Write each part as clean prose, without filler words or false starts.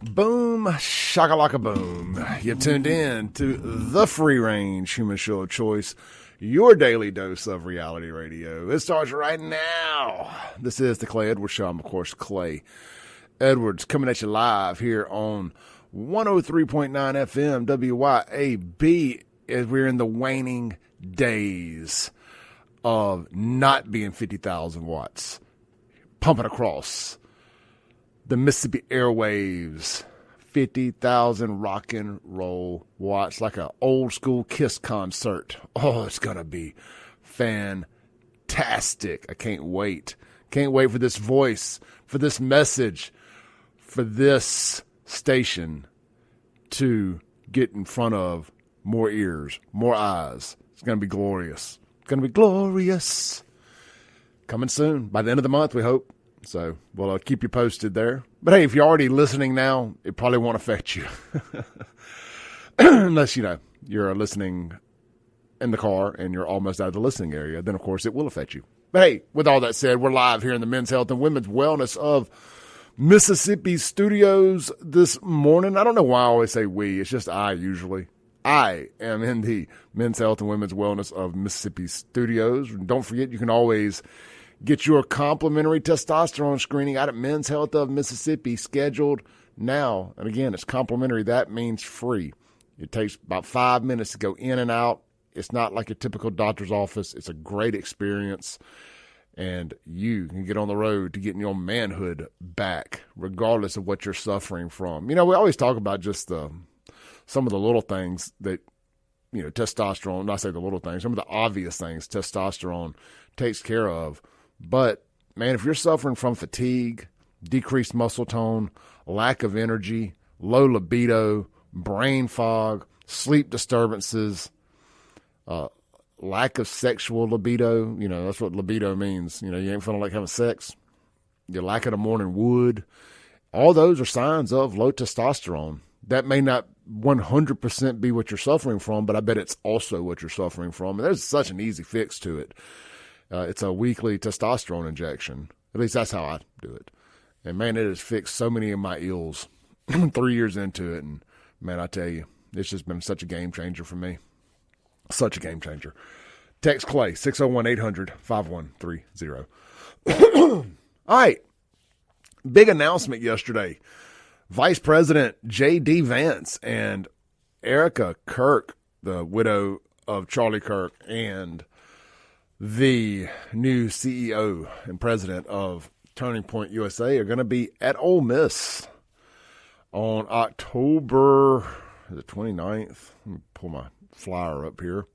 Boom, shakalaka boom. You're tuned in to the free range human show of choice, your daily dose of reality radio. It starts right now. This is the Clay Edwards Show. I'm, of course, Clay Edwards, coming at you live here on 103.9 FM WYAB as we're in the waning days of not being 50,000 watts, pumping across the Mississippi airwaves, 50,000 rock and roll watts, like an old school Kiss concert. Oh, it's going to be fantastic. I can't wait. Can't wait for this voice, for this message, for this station to get in front of more ears, more eyes. It's going to be glorious. It's going to be glorious. Coming soon. By the end of the month, we hope. So we'll keep you posted there. But hey, if you're already listening now, it probably won't affect you. Unless, you're listening in the car and you're almost out of the listening area. Then, of course, it will affect you. But hey, with all that said, we're live here in the Men's Health and Women's Wellness of Mississippi studios this morning. I don't know why I always say we. It's just I usually. I am in the Men's Health and Women's Wellness of Mississippi studios. And don't forget, you can always get your complimentary testosterone screening out at Men's Health of Mississippi, scheduled now. And again, it's complimentary. That means free. It takes about 5 minutes to go in and out. It's not like a typical doctor's office. It's a great experience. And you can get on the road to getting your manhood back, regardless of what you're suffering from. We always talk about just some of the little things that, testosterone, not say the little things, some of the obvious things testosterone takes care of. But, man, if you're suffering from fatigue, decreased muscle tone, lack of energy, low libido, brain fog, sleep disturbances, lack of sexual libido, that's what libido means. You ain't feeling like having sex. Your lack of the morning wood. All those are signs of low testosterone. That may not 100% be what you're suffering from, but I bet it's also what you're suffering from. And there's such an easy fix to it. It's a weekly testosterone injection. At least that's how I do it. And, man, it has fixed so many of my ills 3 years into it. And, man, I tell you, it's just been such a game changer for me. Such a game changer. Text Clay, 601-800-5130. All right. Big announcement yesterday. Vice President J.D. Vance and Erica Kirk, the widow of Charlie Kirk, and the new CEO and president of Turning Point USA are going to be at Ole Miss on October the 29th. Let me pull my flyer up here.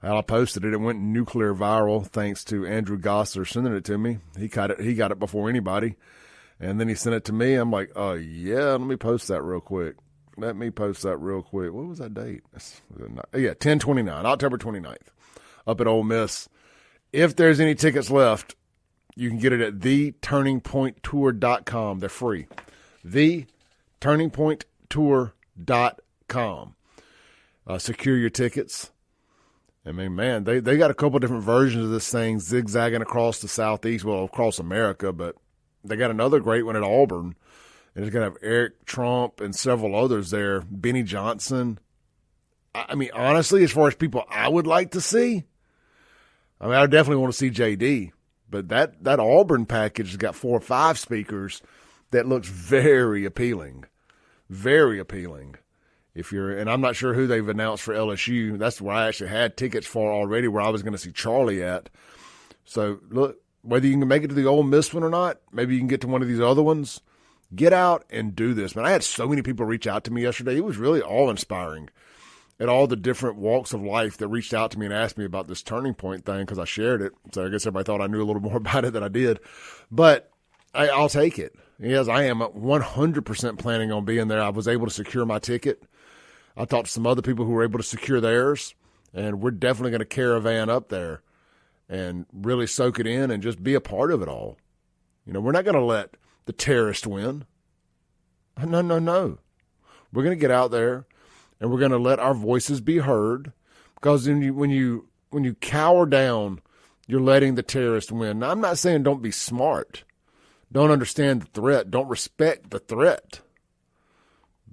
I posted it. It went nuclear viral thanks to Andrew Gosler sending it to me. He got it before anybody. And then he sent it to me. I'm like, yeah, let me post that real quick. What was that date? Yeah, 10/29, October 29th. Up at Ole Miss. If there's any tickets left, you can get it at theturningpointtour.com. They're free. theturningpointtour.com. Secure your tickets. I mean, man, they got a couple different versions of this thing zigzagging across the Southeast, well, across America, but they got another great one at Auburn. And it's going to have Eric Trump and several others there. Benny Johnson. I mean, honestly, as far as people I would like to see, I definitely want to see JD. But that Auburn package has got 4 or 5 speakers that looks very appealing. Very appealing. And I'm not sure who they've announced for LSU. That's where I actually had tickets for already, where I was going to see Charlie at. So, look, whether you can make it to the Ole Miss one or not, maybe you can get to one of these other ones. Get out and do this. Man, I had so many people reach out to me yesterday. It was really awe-inspiring at all the different walks of life that reached out to me and asked me about this Turning Point thing because I shared it. So I guess everybody thought I knew a little more about it than I did. But I'll take it. Yes, I am 100% planning on being there. I was able to secure my ticket. I talked to some other people who were able to secure theirs, and we're definitely going to caravan up there and really soak it in and just be a part of it all. We're not going to let the terrorist win. No. We're going to get out there and we're going to let our voices be heard, because when you cower down, you're letting the terrorist win. Now, I'm not saying don't be smart. Don't understand the threat. Don't respect the threat.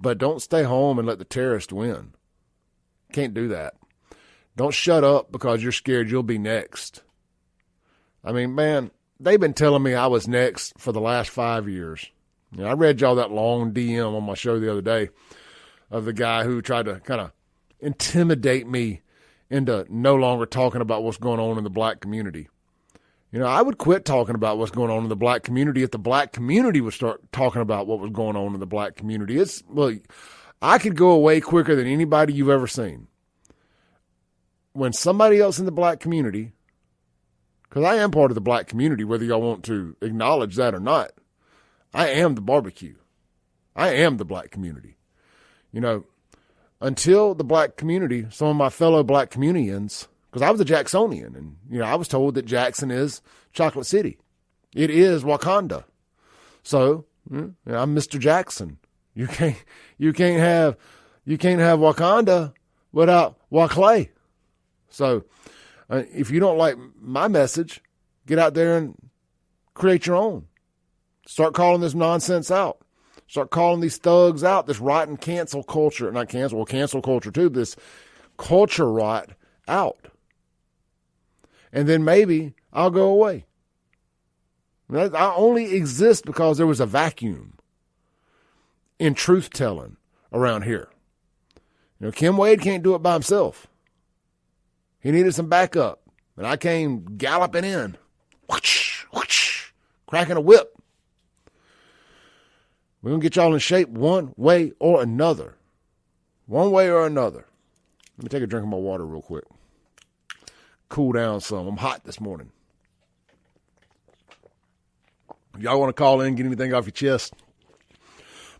But don't stay home and let the terrorists win. Can't do that. Don't shut up because you're scared you'll be next. I mean, man, they've been telling me I was next for the last 5 years. You know, I read y'all that long DM on my show the other day of the guy who tried to kind of intimidate me into no longer talking about what's going on in the black community. You know, I would quit talking about what's going on in the black community if the black community would start talking about what was going on in the black community. I could go away quicker than anybody you've ever seen. When somebody else in the black community, because I am part of the black community, whether y'all want to acknowledge that or not, I am the barbecue. I am the black community. You know, until the black community, some of my fellow black communians, because I was a Jacksonian, and, you know, I was told that Jackson is Chocolate City. It is Wakanda. So, I'm Mr. Jackson. You can't have Wakanda without Waclay. So, if you don't like my message, get out there and create your own. Start calling this nonsense out. Start calling these thugs out, this rotten cancel culture, cancel culture too, this culture rot out. And then maybe I'll go away. I only exist because there was a vacuum in truth-telling around here. You know, Kim Wade can't do it by himself. He needed some backup, and I came galloping in, whoosh, whoosh, cracking a whip. We're going to get y'all in shape one way or another. One way or another. Let me take a drink of my water real quick. Cool down some. I'm hot this morning. If y'all want to call in, get anything off your chest,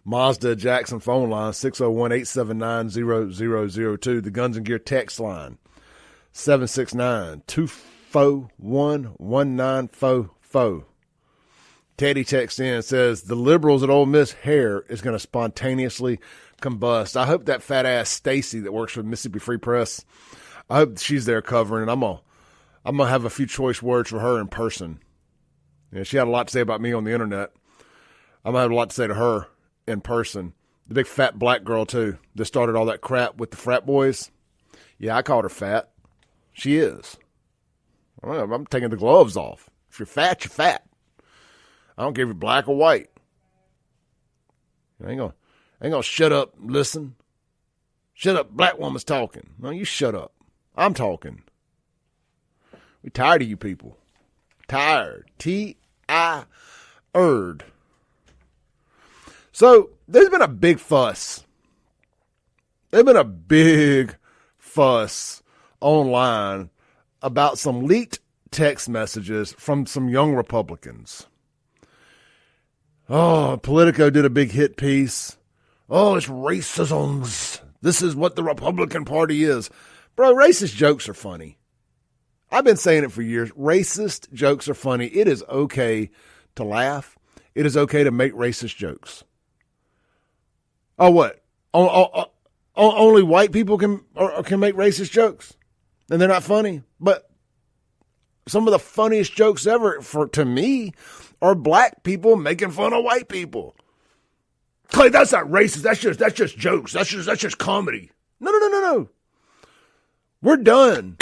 Mazda Jackson phone line, 601-879-0002. The Guns and Gear text line, 769-241-1944. Teddy texts in and says, the liberals at Ole Miss hair is going to spontaneously combust. I hope that fat ass Stacy that works for Mississippi Free Press, I hope she's there covering, and I'm gonna have a few choice words for her in person. You know, she had a lot to say about me on the internet. I'm gonna have a lot to say to her in person. The big fat black girl too that started all that crap with the frat boys. Yeah, I called her fat. She is. I'm taking the gloves off. If you're fat, you're fat. I don't care if you're black or white. I ain't gonna shut up and listen. Shut up, black woman's talking. No, you shut up. I'm talking. We tired of you people. Tired. T-I-erd. So, there's been a big fuss. There's been a big fuss online about some leaked text messages from some young Republicans. Oh, Politico did a big hit piece. Oh, it's racism. This is what the Republican Party is. Bro, racist jokes are funny. I've been saying it for years. Racist jokes are funny. It is okay to laugh. It is okay to make racist jokes. Oh, what? Only white people can make racist jokes? And they're not funny? But some of the funniest jokes ever, to me, are black people making fun of white people. Clay, that's not racist. That's just jokes. That's just comedy. No. We're done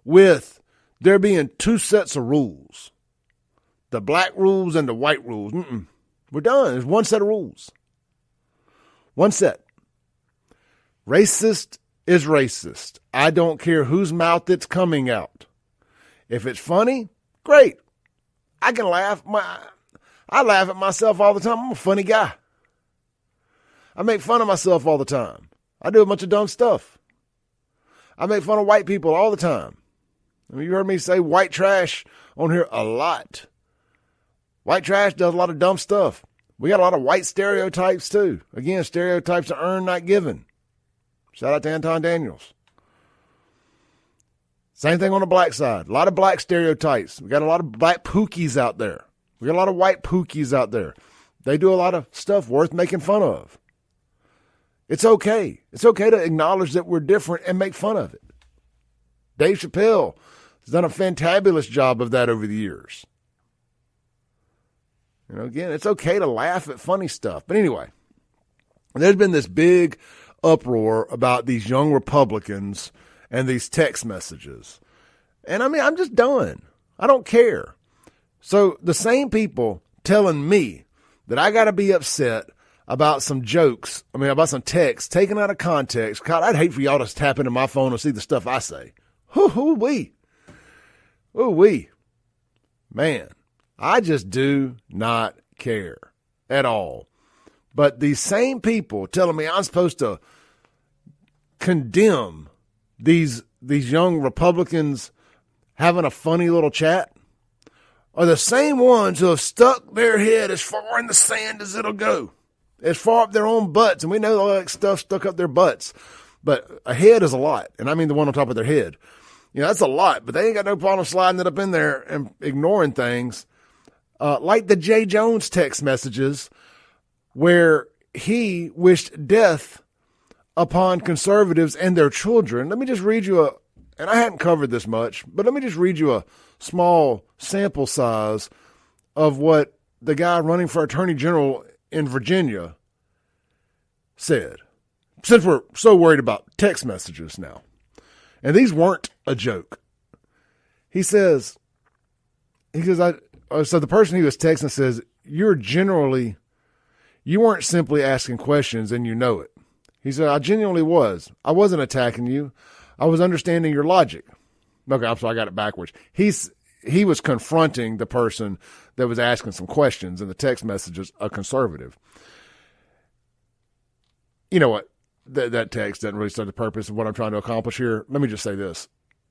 with there being two sets of rules. The black rules and the white rules. We're done. There's one set of rules. One set. Racist is racist. I don't care whose mouth it's coming out. If it's funny, great. I can laugh. I laugh at myself all the time. I'm a funny guy. I make fun of myself all the time. I do a bunch of dumb stuff. I make fun of white people all the time. I mean, you heard me say white trash on here a lot. White trash does a lot of dumb stuff. We got a lot of white stereotypes too. Again, stereotypes are earned, not given. Shout out to Anton Daniels. Same thing on the black side. A lot of black stereotypes. We got a lot of black pookies out there. We got a lot of white pookies out there. They do a lot of stuff worth making fun of. It's okay. It's okay to acknowledge that we're different and make fun of it. Dave Chappelle has done a fantabulous job of that over the years. Again, it's okay to laugh at funny stuff. But anyway, there's been this big uproar about these young Republicans and these text messages. And I'm just done. I don't care. So the same people telling me that I got to be upset about some jokes, about some texts taken out of context. God, I'd hate for y'all to tap into my phone and see the stuff I say. Ooh-wee. Man, I just do not care at all. But these same people telling me I'm supposed to condemn these young Republicans having a funny little chat are the same ones who have stuck their head as far in the sand as it'll go, as far up their own butts. And we know all that stuff stuck up their butts. But a head is a lot. And I mean the one on top of their head. That's a lot. But they ain't got no problem sliding it up in there and ignoring things. Like the Jay Jones text messages where he wished death upon conservatives and their children. Let me just read you and I hadn't covered this much, but let me just read you a small sample size of what the guy running for Attorney General in Virginia said, since we're so worried about text messages now. And these weren't a joke. He says, so the person he was texting says, you weren't simply asking questions and you know it. He said, I genuinely was. I wasn't attacking you. I was understanding your logic. Okay, I'm sorry, I got it backwards. He was confronting the person that was asking some questions in the text messages, a conservative. You know what? That text doesn't really serve the purpose of what I'm trying to accomplish here. Let me just say this.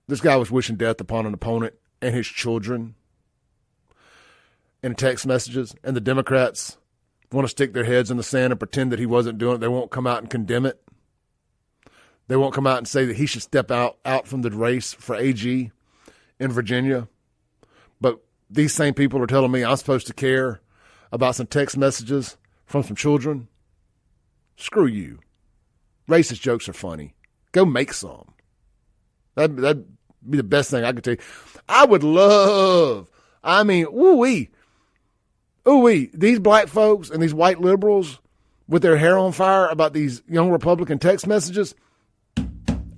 This guy was wishing death upon an opponent and his children in text messages, and the Democrats want to stick their heads in the sand and pretend that he wasn't doing it. They won't come out and condemn it. They won't come out and say that he should step out from the race for AG in Virginia. But these same people are telling me I'm supposed to care about some text messages from some children. Screw you. Racist jokes are funny. Go make some. That'd be the best thing I could tell you. I would love, ooh-wee, these black folks and these white liberals with their hair on fire about these young Republican text messages,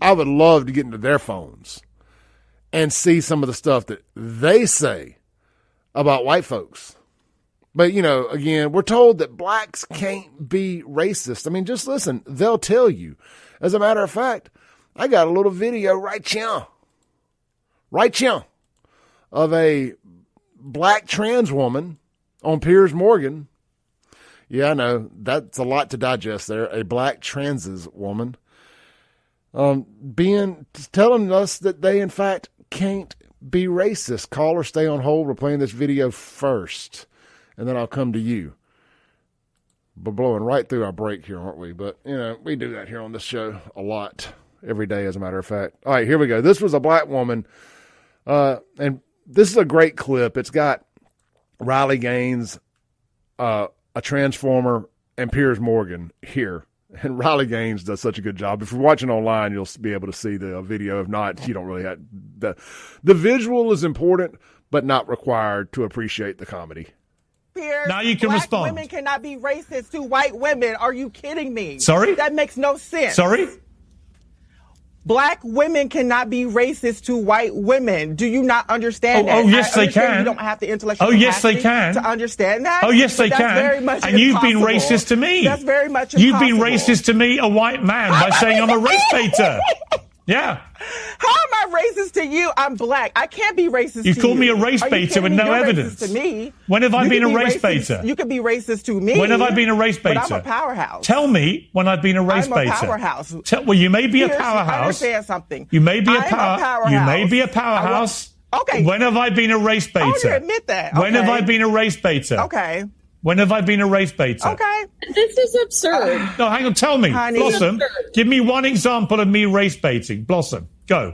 I would love to get into their phones and see some of the stuff that they say about white folks. But, again, we're told that blacks can't be racist. Just listen. They'll tell you. As a matter of fact, I got a little video right here, of a black trans woman on Piers Morgan. Yeah, I know. That's a lot to digest there. A black trans woman telling us that they, in fact, can't be racist. Call or stay on hold. We're playing this video first, and then I'll come to you. We're blowing right through our break here, aren't we? But, we do that here on this show a lot, every day, as a matter of fact. All right, here we go. This was a black woman, and this is a great clip. It's got Riley Gaines, a transformer, and Piers Morgan here. And Riley Gaines does such a good job. If you're watching online, you'll be able to see the video. If not, you don't really have the visual is important, but not required to appreciate the comedy. Piers, now you can black respond. Women cannot be racist to white women. Are you kidding me? Sorry? That makes no sense. Sorry? Black women cannot be racist to white women. Do you not understand that? Oh, yes, they can. You don't have the intellectual Oh, yes, they capacity can. to understand that. Oh, yes, they But that's can. very much And you've been impossible. racist to me. That's very much You've been impossible. racist to me, a white man, by saying I'm a race baiter. Yeah. How am I racist to you? I'm black. I can't be racist You to called you. me a race Are you baiter kidding with me? no You're evidence. Racist to me. When have I You been can a be race racist- baiter? You can be racist to me. When have I been a race baiter? But I'm a powerhouse. Tell me when I've been a race I'm a baiter. powerhouse. Well, you may be a Piers, powerhouse. Understand something. You may be a I'm powerhouse. You may be a powerhouse. Okay. When have I been a race baiter? I want to admit that. When have Okay. I been a race baiter? Okay. When have I been a race baiter? Okay. This is absurd. No, hang on. Tell me, Honey. Blossom. Give me one example of me race baiting. Blossom, go.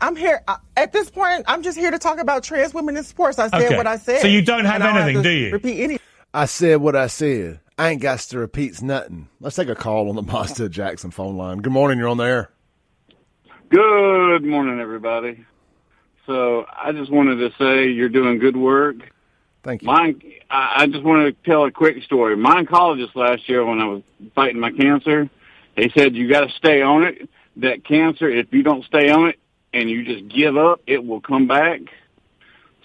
I'm here at this point. I'm just here to talk about trans women in sports. I said Okay. what I said. So you don't have And I anything, to do you? Repeat any. I said what I said. I ain't got to repeat nothing. Let's take a call on the Mazda Jackson phone line. Good morning. You're on the air. Good morning, everybody. So I just wanted to say you're doing good work. Thank you. I just want to tell a quick story. My oncologist last year, when I was fighting my cancer, they said you got to stay on it. That cancer, if you don't stay on it and you just give up, it will come back.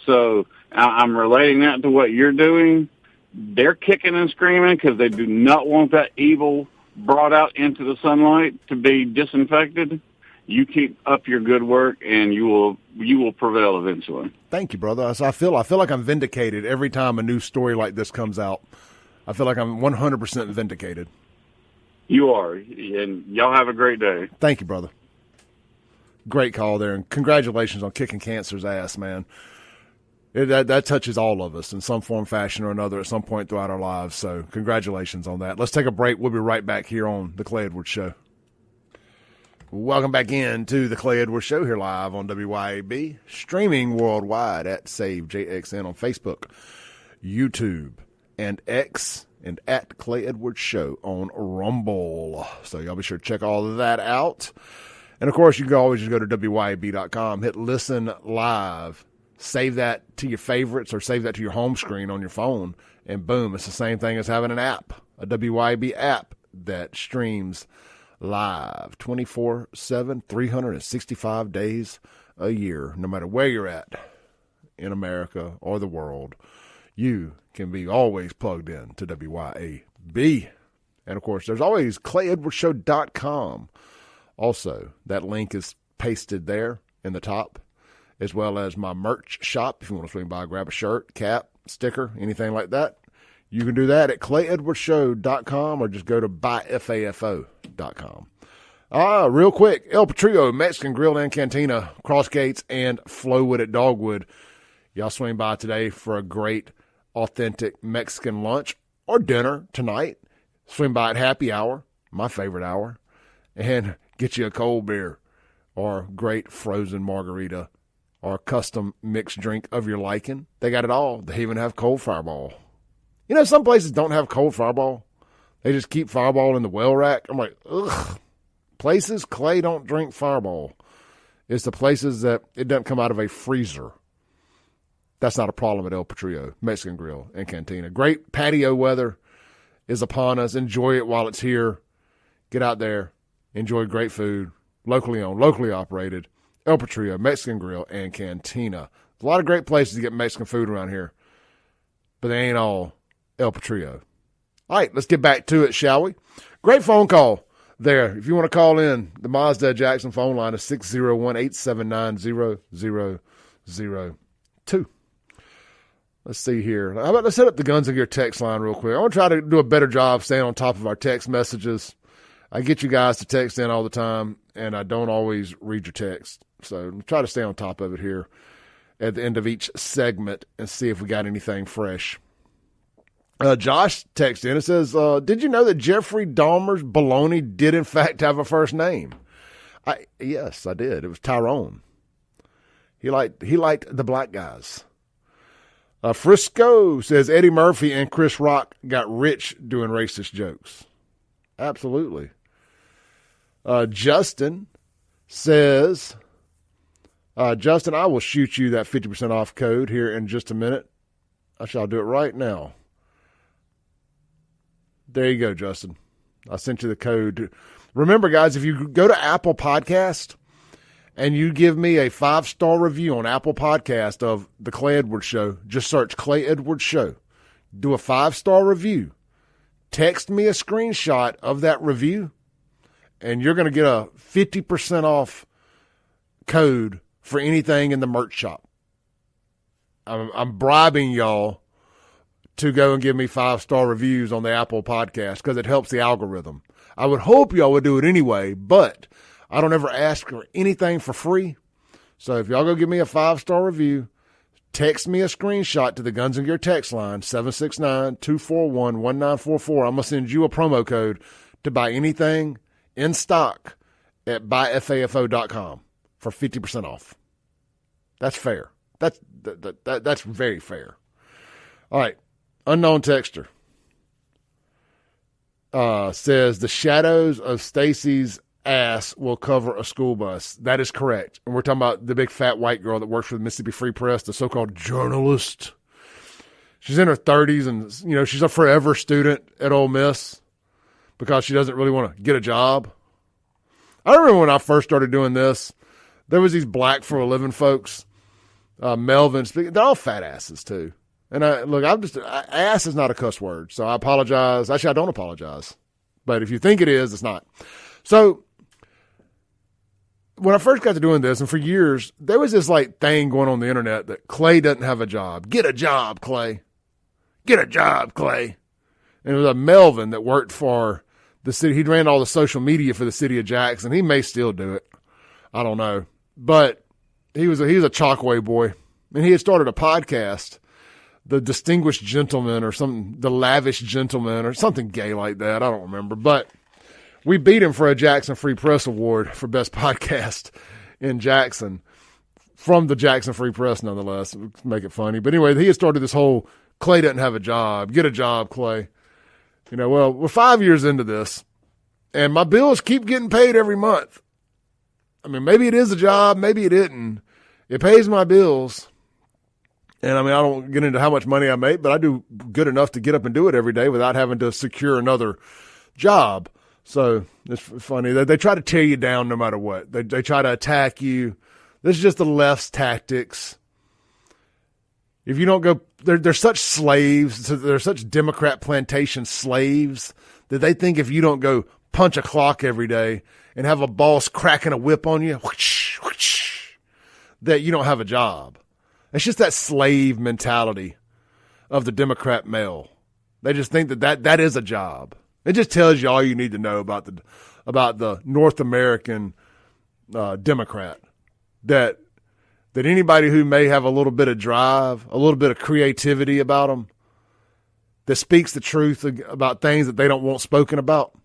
So I'm relating that to what you're doing. They're kicking and screaming because they do not want that evil brought out into the sunlight to be disinfected. You keep up your good work, and you will prevail eventually. Thank you, brother. So I feel like I'm vindicated every time a new story like this comes out. I feel like I'm 100% vindicated. You are, and y'all have a great day. Thank you, brother. Great call there, and congratulations on kicking cancer's ass, man. That touches all of us in some form, fashion, or another at some point throughout our lives. So congratulations on that. Let's take a break. We'll be right back here on The Clay Edwards Show. Welcome back in to The Clay Edwards Show here live on WYAB, streaming worldwide at Save JXN on Facebook, YouTube, and X, and at Clay Edwards Show on Rumble. So y'all be sure to check all of that out. And, of course, you can always just go to WYAB.com, hit Listen Live, save that to your favorites or save that to your home screen on your phone, and boom, it's the same thing as having an app, a WYAB app that streams live 24/7, 365 days a year. No matter where you're at in America or the world, you can be always plugged in to WYAB. And, of course, there's always ClayEdwardsShow.com. Also, that link is pasted there in the top, as well as my merch shop. If you want to swing by, grab a shirt, cap, sticker, anything like that, you can do that at ClayEdwardsShow.com or just go to buyfafo.com. Real quick, El Patrio, Mexican Grill and Cantina, Cross Gates, and Flowwood at Dogwood. Y'all swing by today for a great, authentic Mexican lunch or dinner tonight. Swing by at happy hour, my favorite hour, and get you a cold beer or great frozen margarita or a custom mixed drink of your liking. They got it all. They even have cold Fireball. You know, some places don't have cold Fireball. They just keep Fireball in the well rack. I'm like, ugh. Places, Clay don't drink Fireball. It's the places that it doesn't come out of a freezer. That's not a problem at El Patrio, Mexican Grill and Cantina. Great patio weather is upon us. Enjoy it while it's here. Get out there. Enjoy great food. Locally owned, locally operated. El Patrio, Mexican Grill and Cantina. There's a lot of great places to get Mexican food around here, but they ain't all El Patrio. All right, let's get back to it, shall we? Great phone call there. If you want to call in, the Mazda Jackson phone line is 601-879-0002. Let's see here. How about let's set up the Guns and Gear text line real quick. I want to try to do a better job staying on top of our text messages. I get you guys to text in all the time, and I don't always read your text. So try to stay on top of it here at the end of each segment and see if we got anything fresh. Josh texted in and says, did you know that Jeffrey Dahmer's baloney did in fact have a first name? Yes, I did. It was Tyrone. He liked the black guys. Frisco says Eddie Murphy and Chris Rock got rich doing racist jokes. Absolutely. Justin says, Justin, I will shoot you that 50% off code here in just a minute. I shall do it right now. There you go, Justin. I sent you the code. Remember, guys, if you go to Apple Podcast and you give me a 5-star review on Apple Podcast of The Clay Edwards Show, just search Clay Edwards Show. Do a 5-star review. Text me a screenshot of that review, and you're going to get a 50% off code for anything in the merch shop. I'm bribing y'all to go and give me 5-star reviews on the Apple Podcast because it helps the algorithm. I would hope y'all would do it anyway, but I don't ever ask for anything for free. So if y'all go give me a 5-star review, text me a screenshot to the Guns and Gear text line, 769-241-1944. I'm going to send you a promo code to buy anything in stock at buyfafo.com for 50% off. That's fair. That's very fair. All right. Unknown texter says the shadows of Stacy's ass will cover a school bus. That is correct. And we're talking about the big fat white girl that works for the Mississippi Free Press, the so-called journalist. She's in her 30s, and she's a forever student at Ole Miss because she doesn't really want to get a job. I remember when I first started doing this, there was these black for a living folks, Melvin. They're all fat asses too. And ass is not a cuss word, so I apologize. Actually, I don't apologize. But if you think it is, it's not. So when I first got to doing this, and for years, there was this thing going on the internet that Clay doesn't have a job. Get a job, Clay. Get a job, Clay. And it was a Melvin that worked for the city. He ran all the social media for the city of Jackson. He may still do it. I don't know. But he was a Chalkway boy. And he had started a podcast, The Distinguished Gentleman or the Lavish Gentleman or something gay like that. I don't remember. But we beat him for a Jackson Free Press Award for Best Podcast in Jackson from the Jackson Free Press, nonetheless. Make it funny. But anyway, he had started this whole Clay doesn't have a job. Get a job, Clay. Well, we're 5 years into this, and my bills keep getting paid every month. I mean, maybe it is a job. Maybe it isn't. It pays my bills. And, I don't get into how much money I make, but I do good enough to get up and do it every day without having to secure another job. So it's funny. They try to tear you down no matter what. They try to attack you. This is just the left's tactics. If you don't go, they're such slaves. They're such Democrat plantation slaves that they think if you don't go punch a clock every day and have a boss cracking a whip on you, whoosh, whoosh, that you don't have a job. It's just that slave mentality of the Democrat male. They just think that is a job. It just tells you all you need to know about the North American Democrat. That anybody who may have a little bit of drive, a little bit of creativity about them, that speaks the truth about things that they don't want spoken about,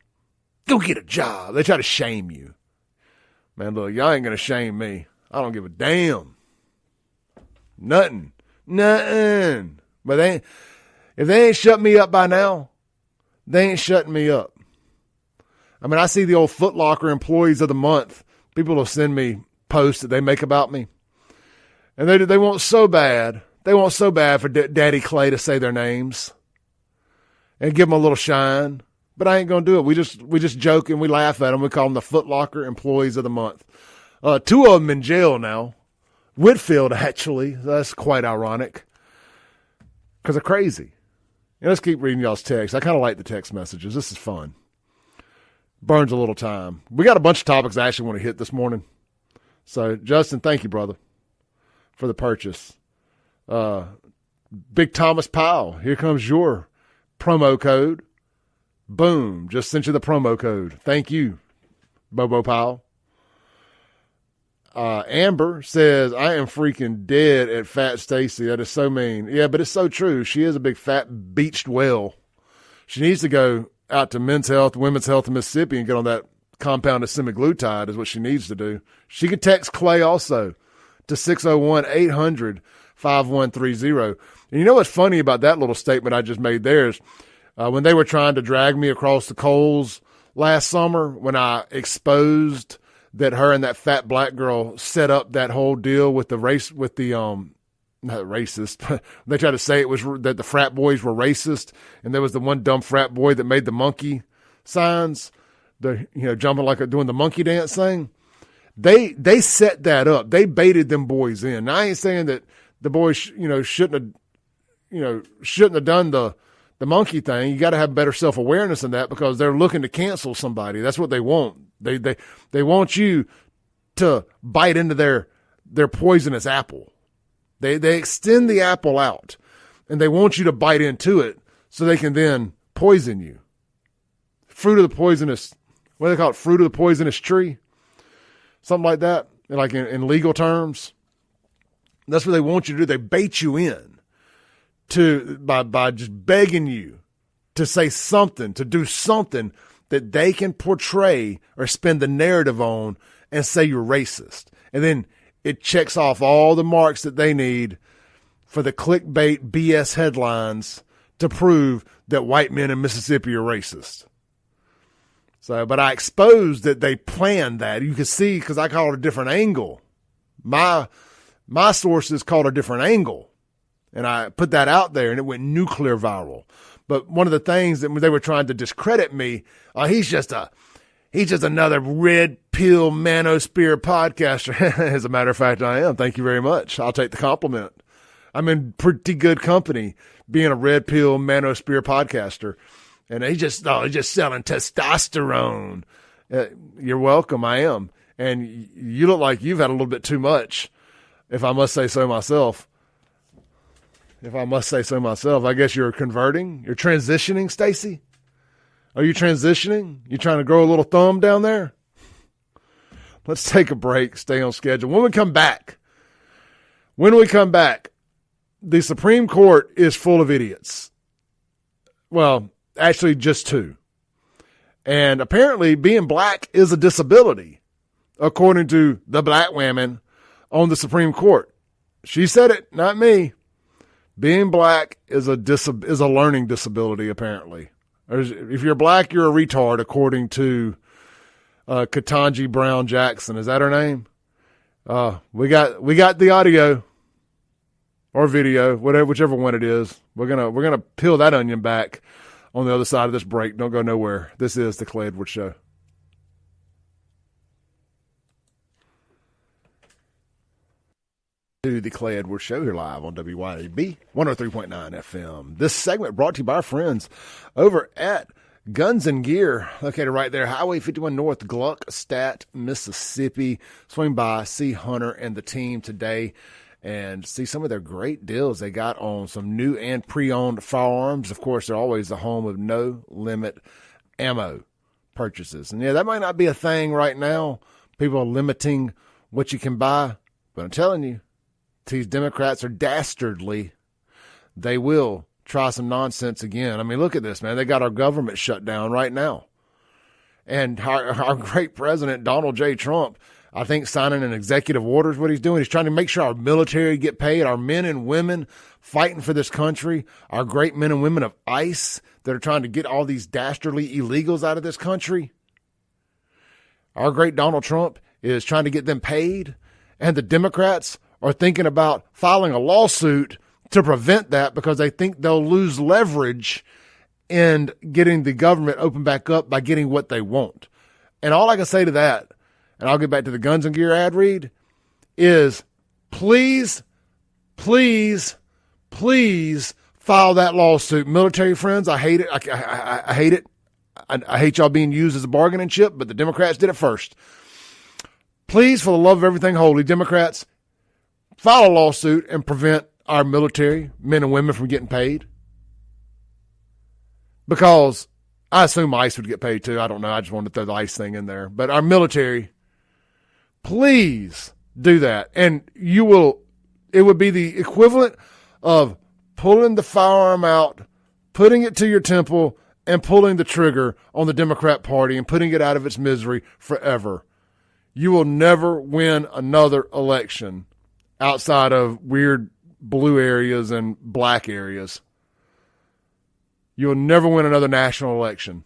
go get a job. They try to shame you. Man, look, y'all ain't going to shame me. I don't give a damn. Nothing. But if they ain't shut me up by now, they ain't shutting me up. I see the old Foot Locker employees of the month. People will send me posts that they make about me. And they want so bad. They want so bad for Daddy Clay to say their names and give them a little shine. But I ain't going to do it. We just joke and we laugh at them. We call them the Foot Locker employees of the month. Two of them in jail now. Whitfield, actually. That's quite ironic. Because they're crazy. And let's keep reading y'all's texts. I kind of like the text messages. This is fun. Burns a little time. We got a bunch of topics I actually want to hit this morning. So, Justin, thank you, brother, for the purchase. Big Thomas Powell, here comes your promo code. Boom. Just sent you the promo code. Thank you, Bobo Powell. Amber says, I am freaking dead at Fat Stacy. That is so mean. Yeah, but it's so true. She is a big fat beached whale. She needs to go out to Men's Health, Women's Health in Mississippi and get on that compounded semaglutide is what she needs to do. She could text Clay also to 601-800-5130. And you know what's funny about that little statement I just made there is when they were trying to drag me across the coals last summer, when I exposed that her and that fat black girl set up that whole deal with the race, with the, not racist, they tried to say it was that the frat boys were racist. And there was the one dumb frat boy that made the monkey signs, jumping doing the monkey dance thing. They set that up. They baited them boys in. Now, I ain't saying that the boys, shouldn't have done the monkey thing. You got to have better self-awareness than that because they're looking to cancel somebody. That's what they want. They want you to bite into their poisonous apple. They extend the apple out and they want you to bite into it so they can then poison you. Fruit of the poisonous, what do they call it? Fruit of the poisonous tree? Something like that, like in legal terms. That's what they want you to do. They bait you in by just begging you to say something, to do something that they can portray or spin the narrative on and say you're racist. And then it checks off all the marks that they need for the clickbait BS headlines to prove that white men in Mississippi are racist. So, but I exposed that they planned that. You can see, because I call it a different angle. My sources called a different angle. And I put that out there and it went nuclear viral. But one of the things that they were trying to discredit me, he's just another red pill manosphere podcaster. As a matter of fact, I am. Thank you very much. I'll take the compliment. I'm in pretty good company being a red pill manosphere podcaster. And he's just selling testosterone. You're welcome. I am. And you look like you've had a little bit too much, if I must say so myself. I guess you're converting. You're transitioning, Stacy. Are you transitioning? You trying to grow a little thumb down there? Let's take a break. Stay on schedule. When we come back, the Supreme Court is full of idiots. Well, actually just two. And apparently being black is a disability, according to the black women on the Supreme Court. She said it, not me. Being black is a learning disability, apparently. If you're black, you're a retard, according to Ketanji Brown Jackson. Is that her name? We got the audio or video, whichever one it is. We're gonna peel that onion back on the other side of this break. Don't go nowhere. This is the Clay Edwards Show. To the Clay Edwards Show here live on WYAB 103.9 FM. This segment brought to you by our friends over at Guns and Gear, located right there, Highway 51 North, Gluckstadt, Mississippi. Swing by, see Hunter and the team today, and see some of their great deals they got on some new and pre-owned firearms. Of course, they're always the home of no limit ammo purchases. And yeah, that might not be a thing right now. People are limiting what you can buy, but I'm telling you, these Democrats are dastardly. They will try some nonsense again. I mean, look at this, man. They got our government shut down right now. And our great president, Donald J. Trump, I think signing an executive order is what he's doing. He's trying to make sure our military get paid, our men and women fighting for this country, our great men and women of ICE that are trying to get all these dastardly illegals out of this country. Our great Donald Trump is trying to get them paid, and the Democrats are thinking about filing a lawsuit to prevent that because they think they'll lose leverage in getting the government open back up by getting what they want. And all I can say to that, and I'll get back to the Guns and Gear ad read, is please, please, please file that lawsuit. Military friends, I hate it. I hate it. I hate y'all being used as a bargaining chip, but the Democrats did it first. Please, for the love of everything holy, Democrats, file a lawsuit and prevent our military, men and women, from getting paid. Because I assume ICE would get paid too. I don't know. I just wanted to throw the ICE thing in there. But our military, please do that. And it would be the equivalent of pulling the firearm out, putting it to your temple, and pulling the trigger on the Democrat Party and putting it out of its misery forever. You will never win another election outside of weird blue areas and black areas. You'll never win another national election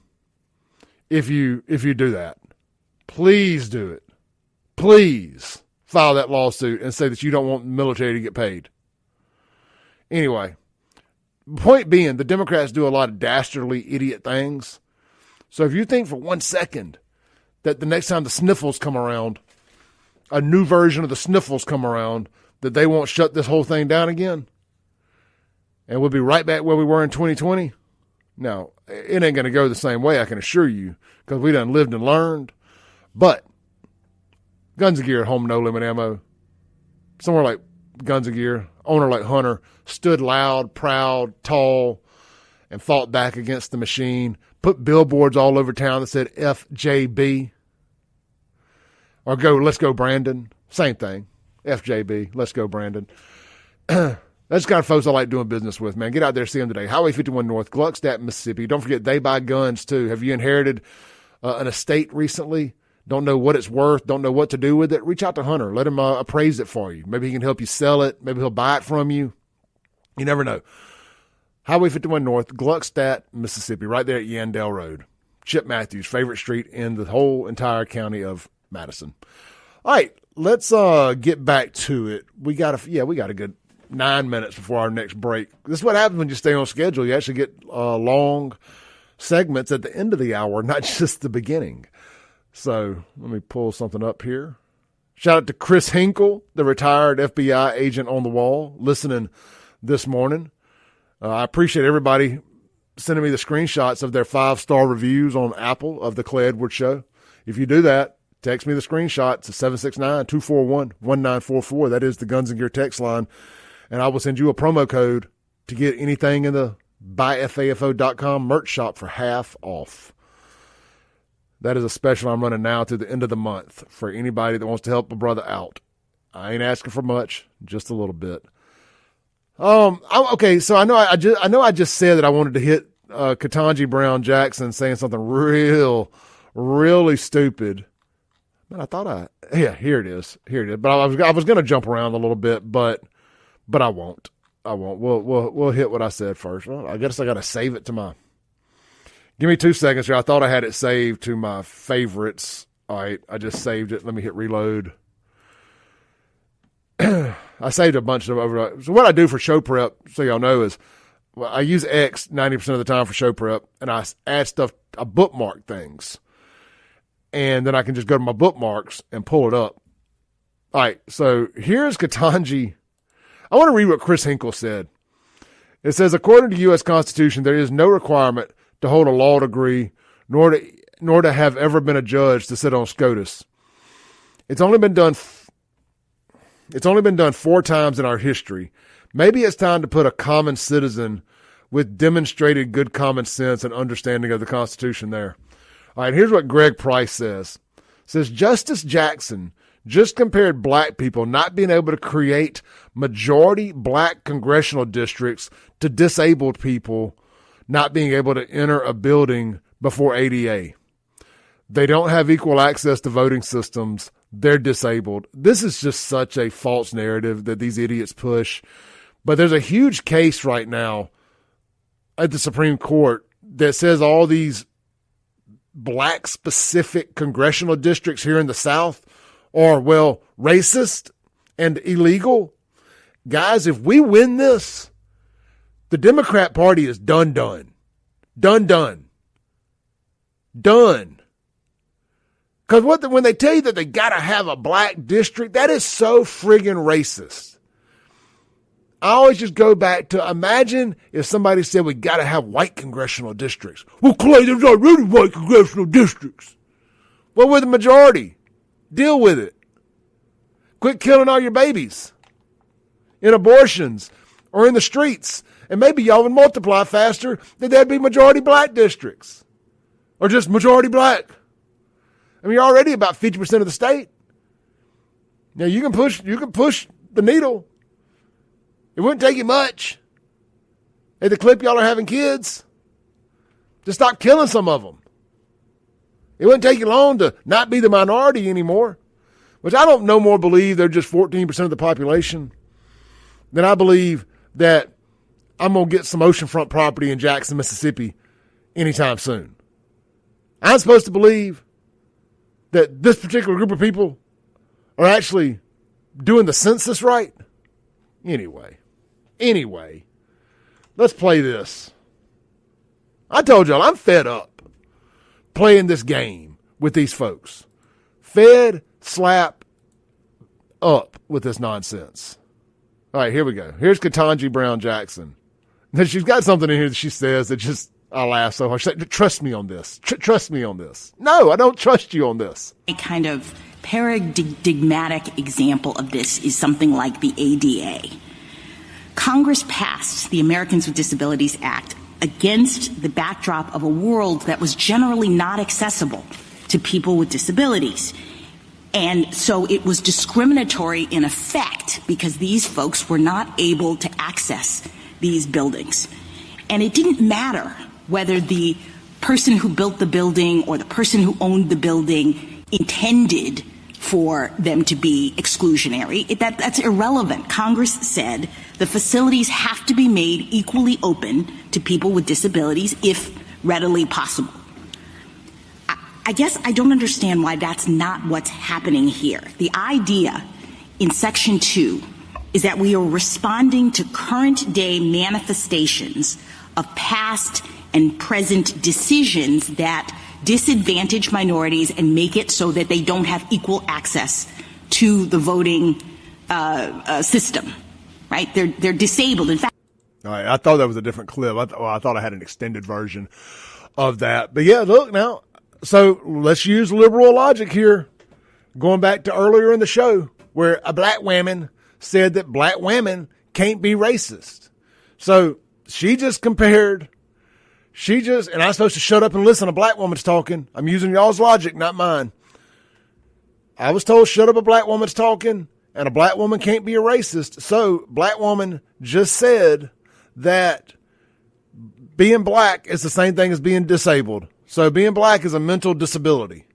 if you do that. Please do it. Please file that lawsuit and say that you don't want the military to get paid. Anyway, point being, the Democrats do a lot of dastardly idiot things. So if you think for 1 second that the next time the sniffles come around, a new version of the sniffles come around, that they won't shut this whole thing down again, and we'll be right back where we were in 2020. No, it ain't going to go the same way, I can assure you, because we done lived and learned. But Guns and Gear at home, no limit ammo. Somewhere like Guns and Gear, owner like Hunter, stood loud, proud, tall, and fought back against the machine. Put billboards all over town that said FJB. Or let's go Brandon. Same thing. FJB, let's go Brandon. That's the kind of folks I like doing business with, man. Get out there, see them today. Highway 51 North, Gluckstadt, Mississippi. Don't forget, they buy guns, too. Have you inherited an estate recently? Don't know what it's worth, don't know what to do with it? Reach out to Hunter. Let him appraise it for you. Maybe he can help you sell it. Maybe he'll buy it from you. You never know. Highway 51 North, Gluckstadt, Mississippi, right there at Yandell Road. Chip Matthews, favorite street in the whole entire county of Madison. All right, let's get back to it. We got a good 9 minutes before our next break. This is what happens when you stay on schedule. You actually get long segments at the end of the hour, not just the beginning. So let me pull something up here. Shout out to Chris Hinkle, the retired FBI agent on the wall, listening this morning. I appreciate everybody sending me the screenshots of their 5-star reviews on Apple of the Clay Edwards Show. If you do that, text me the screenshots to 769-241-1944. That is the Guns and Gear text line. And I will send you a promo code to get anything in the buyfafo.com merch shop for half off. That is a special I'm running now to the end of the month for anybody that wants to help a brother out. I ain't asking for much, just a little bit. Okay, so I know I just said that I wanted to hit Ketanji Brown Jackson saying something really stupid. Man, I thought here it is. But I was going to jump around a little bit, but I won't. We'll hit what I said first. Well, I guess I got to save it to my. Give me 2 seconds here. I thought I had it saved to my favorites. All right, I just saved it. Let me hit reload. I saved a bunch of them over. So what I do for show prep, so y'all know, is I use X 90% of the time for show prep, and I add stuff, I bookmark things. And then I can just go to my bookmarks and pull it up. All right, so here's Ketanji. I want to read what Chris Hinkle said. It says, according to U.S. Constitution, there is no requirement to hold a law degree, nor to have ever been a judge to sit on SCOTUS. It's only been done 4 times in our history. Maybe it's time to put a common citizen with demonstrated good common sense and understanding of the Constitution there. All right, here's what Greg Price says. It says, Justice Jackson just compared black people not being able to create majority black congressional districts to disabled people not being able to enter a building before ADA. They don't have equal access to voting systems. They're disabled. This is just such a false narrative that these idiots push. But there's a huge case right now at the Supreme Court that says all these black-specific congressional districts here in the South are, well, racist and illegal. Guys, if we win this, the Democrat Party is done. Because when they tell you that they got to have a black district, that is so friggin' racist. I always just go back to imagine if somebody said we got to have white congressional districts. Well, Clay, there's already white congressional districts. Well, we're the majority. Deal with it. Quit killing all your babies in abortions or in the streets. And maybe y'all would multiply faster that there'd be majority black districts. Or just majority black. I mean, you're already about 50% of the state. Now you can push the needle. It wouldn't take you much. At the clip y'all are having kids. Just stop killing some of them. It wouldn't take you long to not be the minority anymore. Which I don't no more believe they're just 14% of the population than I believe that I'm going to get some oceanfront property in Jackson, Mississippi anytime soon. I'm supposed to believe that this particular group of people are actually doing the census right. Anyway, let's play this. I told y'all I'm fed up playing this game with these folks. Fed slap up with this nonsense. All right, here we go. Here's Ketanji Brown Jackson. And she's got something in here that she says that just, I laugh so hard. She said, trust me on this. Trust me on this. No, I don't trust you on this. A kind of paradigmatic example of this is something like the ADA. Congress passed the Americans with Disabilities Act against the backdrop of a world that was generally not accessible to people with disabilities. And so it was discriminatory in effect because these folks were not able to access these buildings. And it didn't matter whether the person who built the building or the person who owned the building intended for them to be exclusionary. That's irrelevant. Congress said the facilities have to be made equally open to people with disabilities if readily possible. I guess I don't understand why that's not what's happening here. The idea in Section 2 is that we are responding to current day manifestations of past and present decisions that disadvantage minorities and make it so that they don't have equal access to the voting system, right? They're disabled. In fact, all right, I thought that was a different clip. I thought I had an extended version of that. But yeah, look now. So let's use liberal logic here. Going back to earlier in the show where a black woman said that black women can't be racist. So she just compared, and I'm supposed to shut up and listen. A black woman's talking. I'm using y'all's logic, not mine. I was told shut up, a black woman's talking, and a black woman can't be a racist. So black woman just said that being black is the same thing as being disabled. So being black is a mental disability.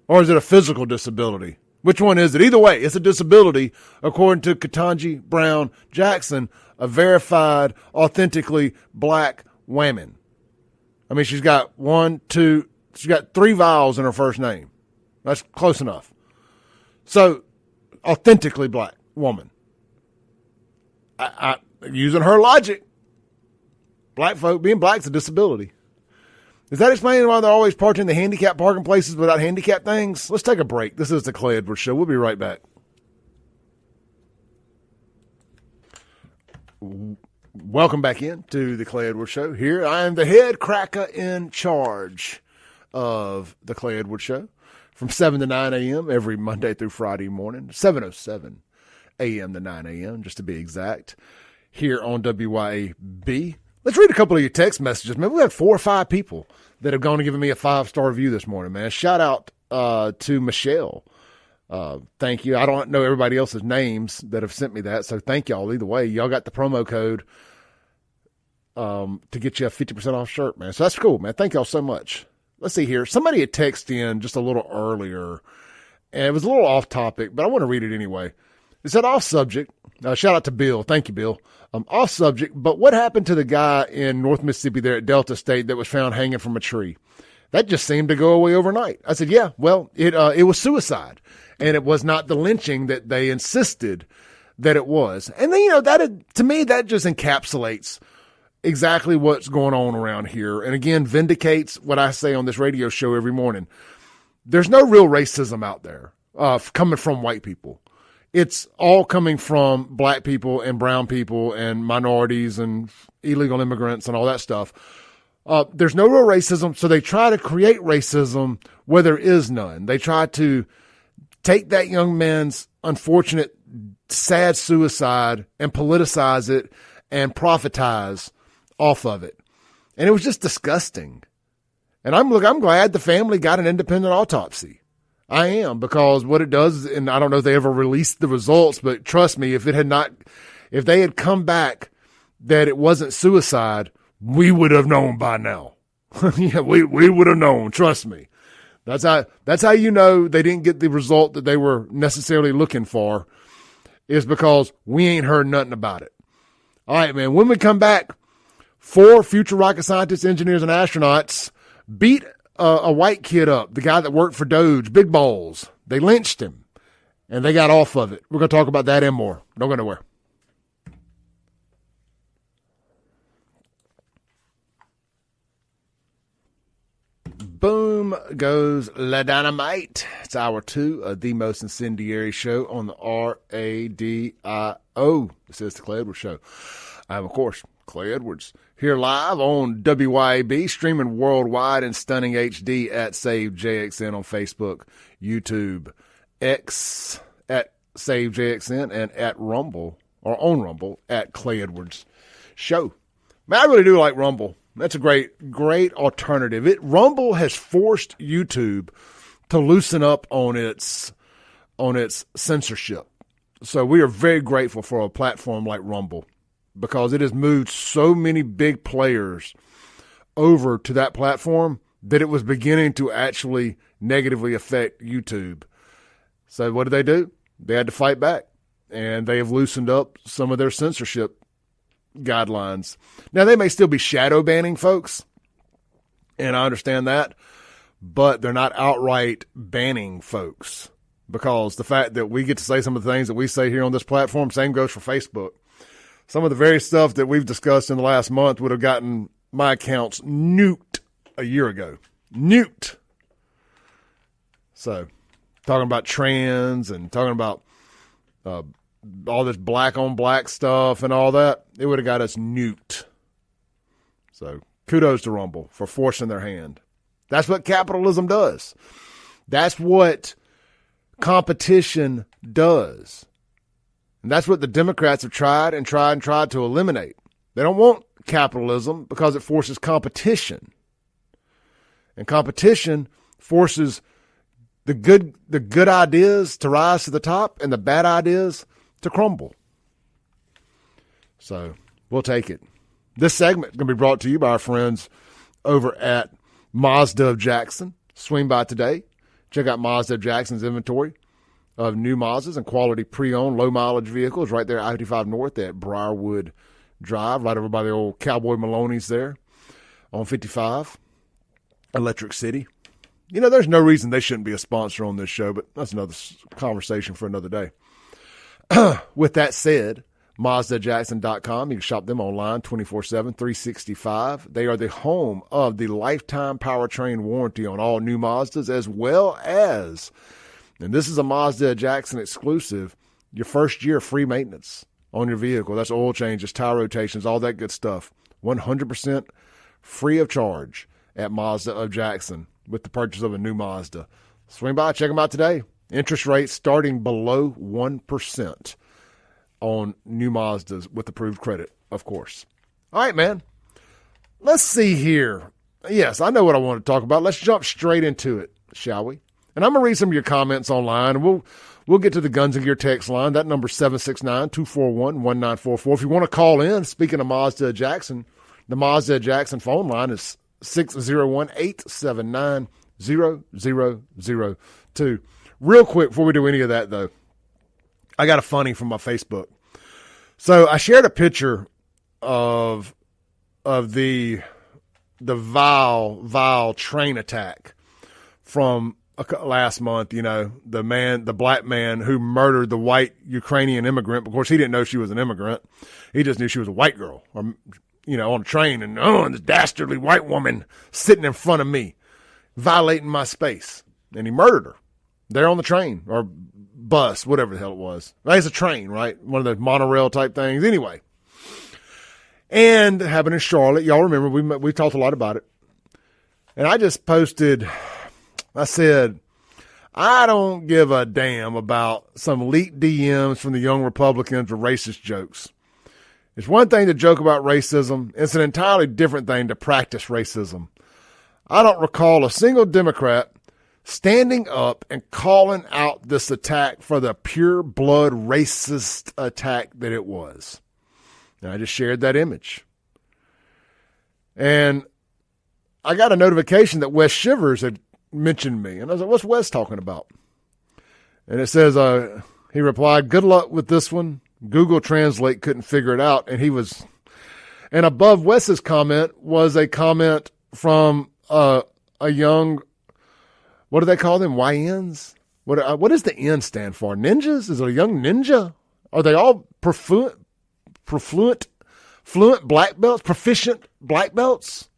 Or is it a physical disability? Which one is it? Either way, it's a disability, according to Ketanji Brown Jackson, a verified, authentically black woman. I mean, she's got she's got 3 vowels in her first name. That's close enough. So, authentically black woman. I using her logic, black folk, being black's a disability. Is that explaining why they're always parking the handicap parking places without handicap things? Let's take a break. This is the Clay Edwards Show. We'll be right back. Welcome back in to the Clay Edwards Show. Here I am, the head cracker in charge of the Clay Edwards Show from 7 to 9 a.m. every Monday through Friday morning, 7:07 a.m. to 9 a.m. just to be exact, here on WYAB. Let's read a couple of your text messages. Man, we had 4 or 5 people that have gone and given me a 5-star review this morning, man. Shout out to Michelle. Thank you. I don't know everybody else's names that have sent me that, so thank y'all. Either way, y'all got the promo code to get you a 50% off shirt, man. So that's cool, man. Thank y'all so much. Let's see here. Somebody had texted in just a little earlier, and it was a little off topic, but I want to read it anyway. It said, off subject. Shout out to Bill. Thank you, Bill. Off subject, but what happened to the guy in North Mississippi there at Delta State that was found hanging from a tree? That just seemed to go away overnight. I said, yeah, well, it was suicide, and it was not the lynching that they insisted that it was. And then, to me, that just encapsulates exactly what's going on around here. And again, vindicates what I say on this radio show every morning. There's no real racism out there coming from white people. It's all coming from black people and brown people and minorities and illegal immigrants and all that stuff. There's no real racism, so they try to create racism where there is none. They try to take that young man's unfortunate, sad suicide and politicize it and profitize off of it. And it was just disgusting. And I'm glad the family got an independent autopsy. I am, because what it does, and I don't know if they ever released the results, but trust me, if they had come back that it wasn't suicide, we would have known by now. Yeah, we would have known. Trust me. That's how you know they didn't get the result that they were necessarily looking for, is because we ain't heard nothing about it. All right, man. When we come back, 4 future rocket scientists, engineers, and astronauts beat a white kid up, the guy that worked for Doge, Big Balls. They lynched him, and they got off of it. We're going to talk about that and more. Don't go nowhere. Boom goes La Dynamite. It's hour 2 of the most incendiary show on the RADIO. This is the Clay Edwards Show. I'm, of course, Clay Edwards, here live on WYAB, streaming worldwide in stunning HD at SaveJXN on Facebook, YouTube, X at SaveJXN, and at Rumble, or on Rumble, at Clay Edwards Show. Man, I really do like Rumble. That's a great alternative. Rumble has forced YouTube to loosen up on its censorship. So we are very grateful for a platform like Rumble, because it has moved so many big players over to that platform that it was beginning to actually negatively affect YouTube. So what did they do? They had to fight back, and they have loosened up some of their censorship guidelines. Now, they may still be shadow banning folks, and I understand that, but they're not outright banning folks. because the fact that we get to say some of the things that we say here on this platform, same goes for Facebook. Some of the very stuff that we've discussed in the last month would have gotten my accounts nuked a year ago. Nuked. So, talking about trans and talking about all this black on black stuff and all that, it would have got us nuked. So, kudos to Rumble for forcing their hand. That's what capitalism does. That's what competition does. And that's what the Democrats have tried to eliminate. They don't want capitalism because it forces competition. And competition forces the good ideas to rise to the top and the bad ideas to crumble. So we'll take it. This segment is going to be brought to you by our friends over at Mazda of Jackson. Swing by today. Check out Mazda of Jackson's inventory of new Mazdas and quality pre-owned low-mileage vehicles right there at I-55 North at Briarwood Drive, right over by the old Cowboy Maloney's there on 55, Electric City. You know, there's no reason they shouldn't be a sponsor on this show, but that's another conversation for another day. With that said, MazdaJackson.com. You can shop them online 24/7, 365. They are the home of the lifetime powertrain warranty on all new Mazdas, as well as, and this is a Mazda Jackson exclusive, your first year free maintenance on your vehicle. That's oil changes, tire rotations, all that good stuff. 100% free of charge at Mazda of Jackson with the purchase of a new Mazda. Swing by, check them out today. Interest rates starting below 1% on new Mazdas with approved credit, of course. All right, man. Let's see here. Yes, I know what I want to talk about. Let's jump straight into it, shall we? And I'm going to read some of your comments online, and we'll get to the Guns and Gear text line. That number is 769-241-1944. If you want to call in, speaking of Mazda Jackson, the Mazda Jackson phone line is 601-879-0002. Real quick, before we do any of that, though, I got a funny from my Facebook. So I shared a picture of the vile train attack from last month. You know, the black man who murdered the white Ukrainian immigrant. Of course, he didn't know she was an immigrant. He just knew she was a white girl, or, you know, on a train, and this dastardly white woman sitting in front of me, violating my space, and he murdered her there on the train or bus, whatever the hell it was. It's a train, right? One of those monorail type things. Anyway, and happened in Charlotte. Y'all remember we talked a lot about it. And I just posted, I said, I don't give a damn about some leaked DMs from the young Republicans with racist jokes. It's one thing to joke about racism. It's an entirely different thing to practice racism. I don't recall a single Democrat standing up and calling out this attack for the pure blood racist attack that it was. And I just shared that image. And I got a notification that Wes Shivers had mentioned me. And I was like, what's Wes talking about? And it says, he replied, good luck with this one. Google Translate couldn't figure it out. And above Wes's comment was a comment from a young, what do they call them? YNs? What does the N stand for? Ninjas? Is it a young ninja? Are they all fluent black belts? Proficient black belts?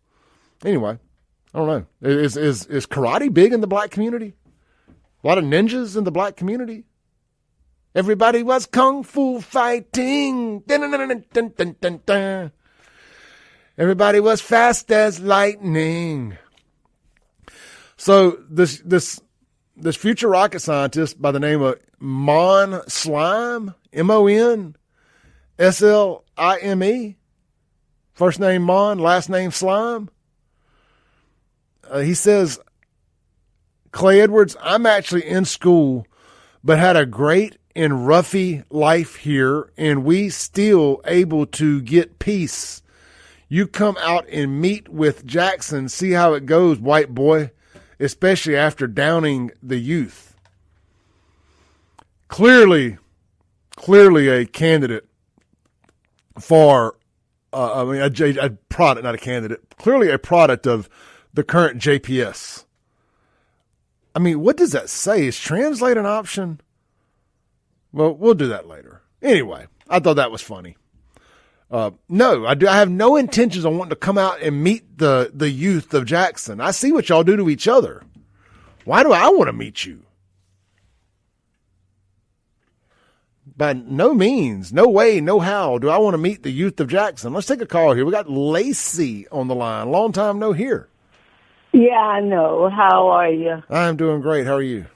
Anyway, I don't know. Is karate big in the black community? A lot of ninjas in the black community? Everybody was kung fu fighting. Dun, dun, dun, dun, dun, dun, dun. Everybody was fast as lightning. So this future rocket scientist by the name of Mon Slime, MonSlime, first name Mon, last name Slime. He says, Clay Edwards, I'm actually in school, but had a great and roughy life here, and we still able to get peace. You come out and meet with Jackson, see how it goes, white boy, especially after downing the youth. Clearly a candidate for, a product, not a candidate, clearly a product of the current JPS. I mean, what does that say? Is translate an option? Well, we'll do that later. Anyway, I thought that was funny. No, I have no intentions of wanting to come out and meet the youth of Jackson. I see what y'all do to each other. Why do I want to meet you? By no means, no way, no how do I want to meet the youth of Jackson. Let's take a call here. We got Lacey on the line. Long time no hear. Yeah, I know. How are you? I'm doing great. How are you?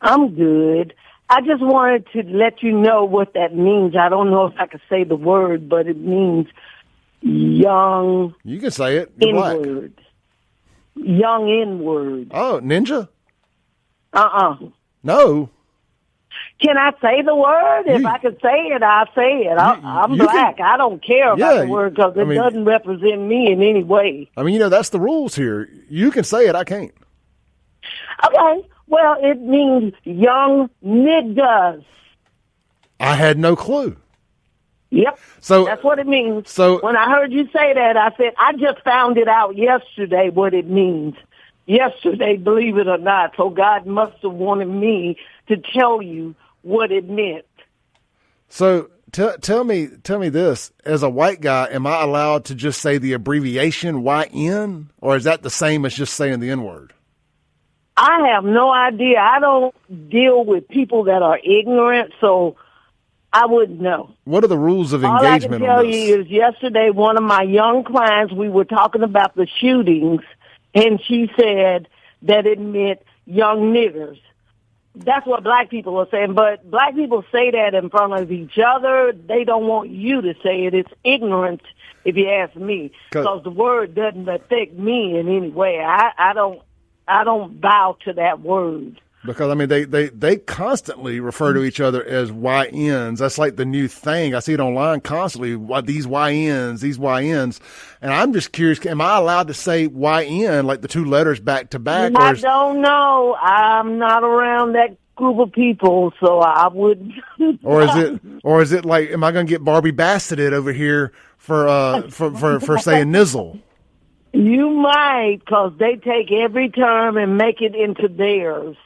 I'm good. I just wanted to let you know what that means. I don't know if I could say the word, but it means young. You can say it. You're black. N-word. Young N-word. Oh, ninja? No. No. Can I say the word? If I can say it, I'll say it. I'm black. I don't care about the word because it doesn't represent me in any way. I mean, that's the rules here. You can say it. I can't. Okay. Well, it means young niggas. I had no clue. Yep. So that's what it means. So when I heard you say that, I said, I just found it out yesterday what it means. Yesterday, believe it or not. So God must have wanted me to tell you what it meant. So tell me this. As a white guy, am I allowed to just say the abbreviation YN? Or is that the same as just saying the N-word? I have no idea. I don't deal with people that are ignorant, so I wouldn't know. What are the rules of engagement All I can tell on this? you is yesterday one of my young clients, we were talking about the shootings, and she said that it meant young niggers. That's what black people are saying, but black people say that in front of each other. They don't want you to say it. It's ignorant, if you ask me, because the word doesn't affect me in any way. I don't bow to that word. Because, I mean, they constantly refer to each other as YNs. That's like the new thing. I see it online constantly, these YNs. And I'm just curious, am I allowed to say YN, like the two letters back to back? I don't know. I'm not around that group of people, so I wouldn't. Or is it like, am I going to get Barbie Bassetted over here for saying nizzle? You might, because they take every term and make it into theirs.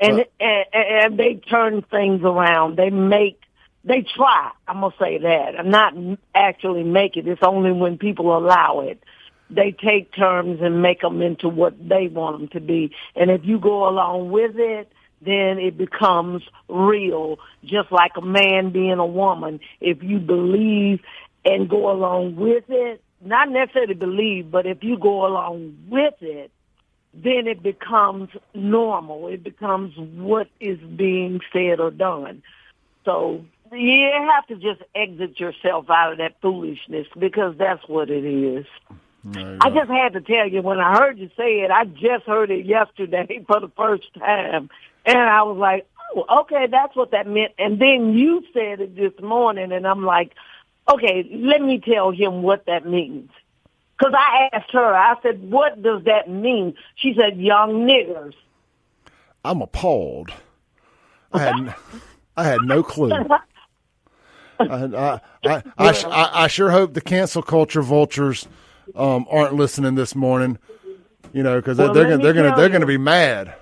And they turn things around. They try. I'm going to say that. I'm not actually make it. It's only when people allow it. They take terms and make them into what they want them to be. And if you go along with it, then it becomes real, just like a man being a woman. If you believe and go along with it, not necessarily believe, but if you go along with it, then it becomes normal. It becomes what is being said or done. So you have to just exit yourself out of that foolishness because that's what it is. I just had to tell you, when I heard you say it, I just heard it yesterday for the first time. And I was like, oh, okay, that's what that meant. And then you said it this morning, and I'm like, okay, let me tell him what that means. Because I asked her, I said, what does that mean? She said, young niggers. I'm appalled. I had no clue. I sure hope the cancel culture vultures aren't listening this morning, because they're gonna be mad.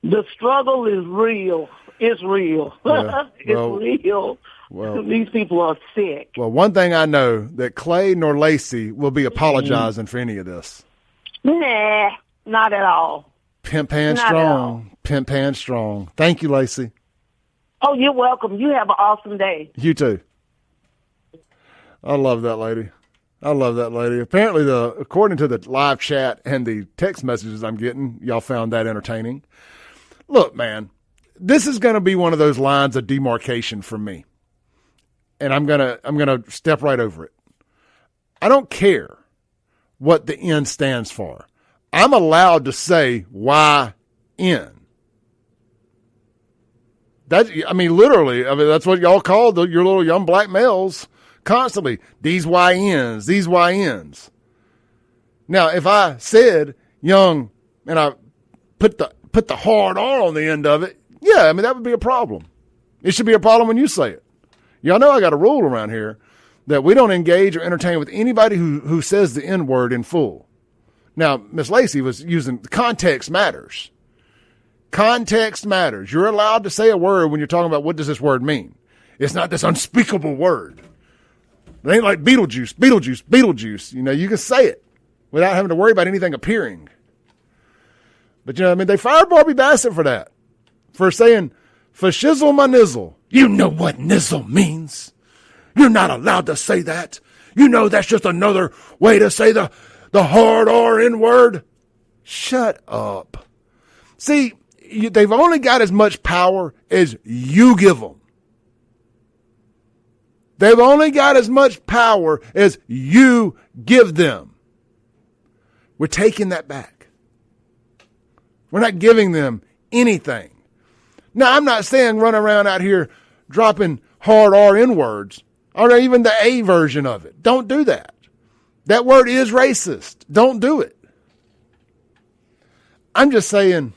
The struggle is real. It's real. Yeah, it's real. Well, these people are sick. Well, one thing I know, that Clay nor Lacey will be apologizing for any of this. Nah, not at all. Pimp hand strong. Pimp hand strong. Thank you, Lacey. Oh, you're welcome. You have an awesome day. You too. I love that lady. Apparently, according to the live chat and the text messages I'm getting, y'all found that entertaining. Look, man, this is going to be one of those lines of demarcation for me. And I'm gonna step right over it. I don't care what the N stands for. I'm allowed to say YN. Literally, that's what y'all call your little young black males constantly. These YNs. Now, if I said young and I put the hard R on the end of it, that would be a problem. It should be a problem when you say it. Y'all know I got a rule around here that we don't engage or entertain with anybody who says the N-word in full. Now, Miss Lacey was using context matters. Context matters. You're allowed to say a word when you're talking about what does this word mean. It's not this unspeakable word. It ain't like Beetlejuice, Beetlejuice, Beetlejuice. You know, you can say it without having to worry about anything appearing. But, you know, I mean, they fired Barbie Bassett for that. For saying, for shizzle my nizzle. You know what nizzle means. You're not allowed to say that. You know that's just another way to say the hard R-N word. Shut up. See, they've only got as much power as you give them. They've only got as much power as you give them. We're taking that back. We're not giving them anything. Now, I'm not saying run around out here dropping hard R-N words or even the A version of it. Don't do that. That word is racist. Don't do it. I'm just saying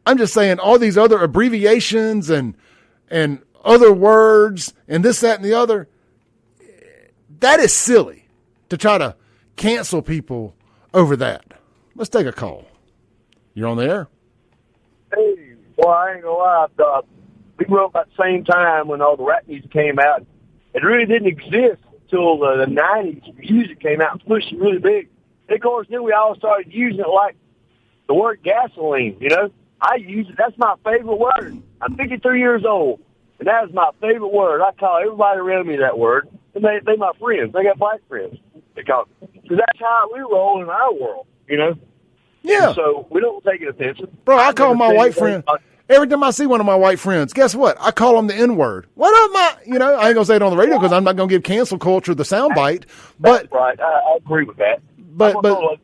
all these other abbreviations and other words and this, that, and the other, that is silly to try to cancel people over that. Let's take a call. You're on the air. Hey, boy, I ain't gonna lie. We grew up at the same time when all the rap music came out. It really didn't exist until the 90s. Music came out and pushed it really big. And of course, then we all started using it like the word gasoline, you know? I use it. That's my favorite word. I'm 53 years old, and that is my favorite word. I call everybody around me that word, and they my friends. They got black friends. Because that's how we roll in our world, you know? Yeah. And so we don't take it offensive. Bro, I call my white friend. Every time I see one of my white friends, guess what? I call them the N-word. What up, my? You know, I ain't going to say it on the radio because I'm not going to give cancel culture the soundbite. But that's right. I agree with that. But I'm going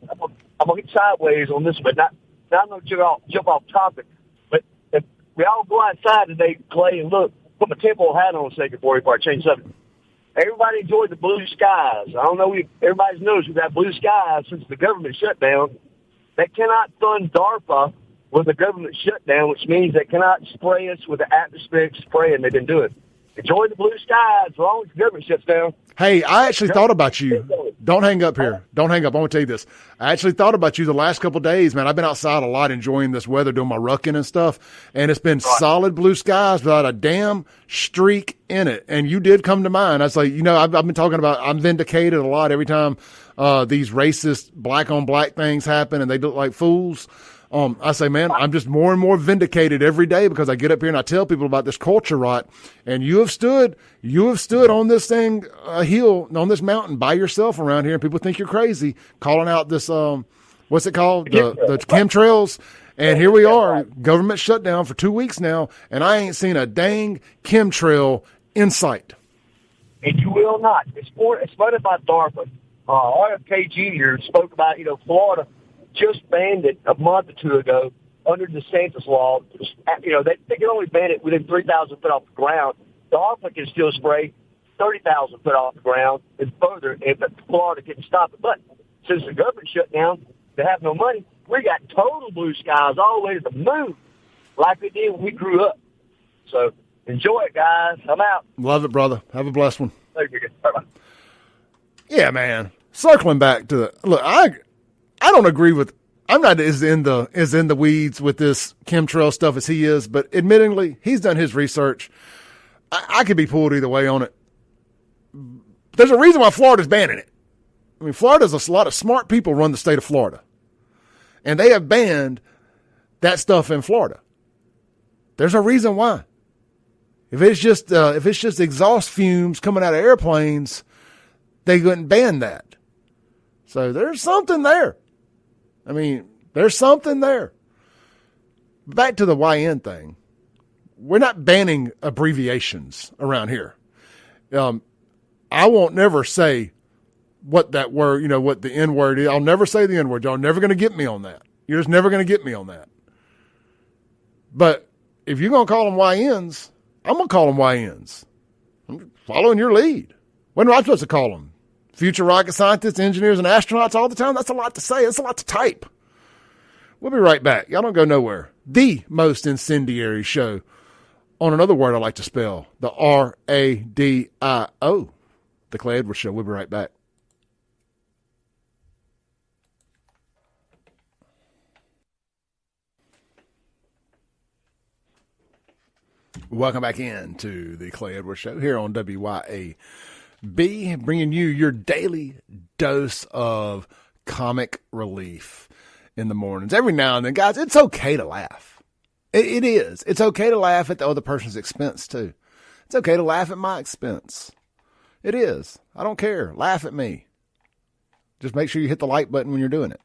to get sideways on this, but not I'm going to jump off topic. But if we all go outside today, Clay, and look, put my temple hat on a second before I change subject. Everybody enjoyed the blue skies. I don't know if everybody's noticed we've had blue skies since the government shutdown. They cannot fund DARPA with the government shutdown, which means they cannot spray us with the atmospheric spray, and they've been doing it. Enjoy the blue skies as long as the government shuts down. Hey, I actually thought about you. Don't hang up here. Don't hang up. I want to tell you this. I actually thought about you the last couple of days, man. I've been outside a lot enjoying this weather, doing my rucking and stuff, and it's been solid blue skies without a damn streak in it. And you did come to mind. I was like, you know, I've been talking about I'm vindicated a lot every time these racist black-on-black things happen and they look like fools. I say, man, I'm just more and more vindicated every day because I get up here and I tell people about this culture rot. And you have stood on this thing, a hill, on this mountain by yourself around here, and people think you're crazy, calling out this, what's it called? The chemtrails. And here we are, government shutdown for 2 weeks now, and I ain't seen a dang chemtrail in sight. And you will not. It's funded by DARPA. RFK Jr. spoke about, Florida just banned it a month or two ago under the DeSantis law. They can only ban it within 3,000 foot off the ground. DARPA can still spray 30,000 foot off the ground and further if Florida can stop it. But since the government shut down, they have no money. We got total blue skies all the way to the moon like we did when we grew up. So enjoy it, guys. I'm out. Love it, brother. Have a blessed one. Thank you. Bye-bye. Yeah, man. Circling back to I don't agree with. I'm not as in the weeds with this chemtrail stuff as he is, but admittingly, he's done his research. I could be pulled either way on it. There's a reason why Florida's banning it. I mean, Florida's a lot of smart people run the state of Florida, and they have banned that stuff in Florida. There's a reason why. If it's just exhaust fumes coming out of airplanes, they couldn't ban that. So there's something there. I mean, there's something there. Back to the YN thing. We're not banning abbreviations around here. I won't never say what that word, what the N word is. I'll never say the N word. Y'all never going to get me on that. You're just never going to get me on that. But if you're going to call them YNs, I'm going to call them YNs. I'm following your lead. What am I supposed to call them? Future rocket scientists, engineers, and astronauts all the time? That's a lot to say. That's a lot to type. We'll be right back. Y'all don't go nowhere. The most incendiary show on another word I like to spell, the R-A-D-I-O. The Clay Edwards Show. We'll be right back. Welcome back into the Clay Edwards Show here on WYAB, bringing you your daily dose of comic relief in the mornings. Every now and then, guys, it's okay to laugh. It is. It's okay to laugh at the other person's expense, too. It's okay to laugh at my expense. It is. I don't care. Laugh at me. Just make sure you hit the like button when you're doing it.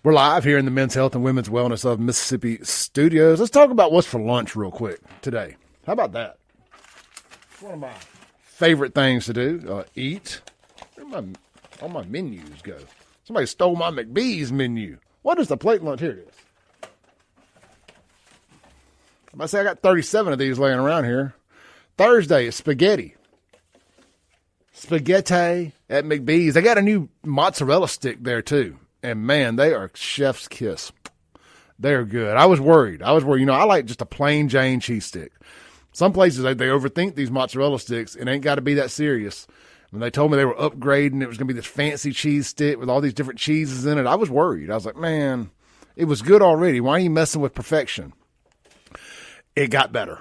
We're live here in the Men's Health and Women's Wellness of Mississippi studios. Let's talk about what's for lunch real quick today. How about that? It's one of my favorite things to do, eat. Where did all my menus go? Somebody stole my McBee's menu. What is the plate lunch? Here it is. I say I got 37 of these laying around here. Thursday is spaghetti. Spaghetti at McBee's. They got a new mozzarella stick there, too. And, man, they are chef's kiss. They're good. I was worried. You know, I like just a plain Jane cheese stick. Some places, they overthink these mozzarella sticks. It ain't got to be that serious. When they told me they were upgrading, it was going to be this fancy cheese stick with all these different cheeses in it, I was worried. I was like, man, it was good already. Why are you messing with perfection? It got better.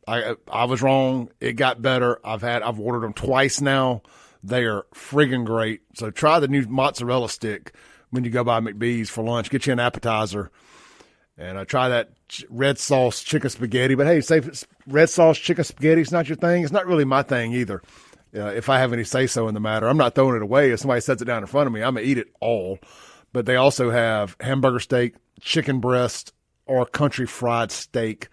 I was wrong. It got better. I've ordered them twice now. They are friggin' great. So try the new mozzarella stick when you go by McBee's for lunch. Get you an appetizer. And try that red sauce chicken spaghetti. But, hey, say red sauce chicken spaghetti is not your thing. It's not really my thing either. If I have any say-so in the matter. I'm not throwing it away. If somebody sets it down in front of me, I'm going to eat it all. But they also have hamburger steak, chicken breast, or country fried steak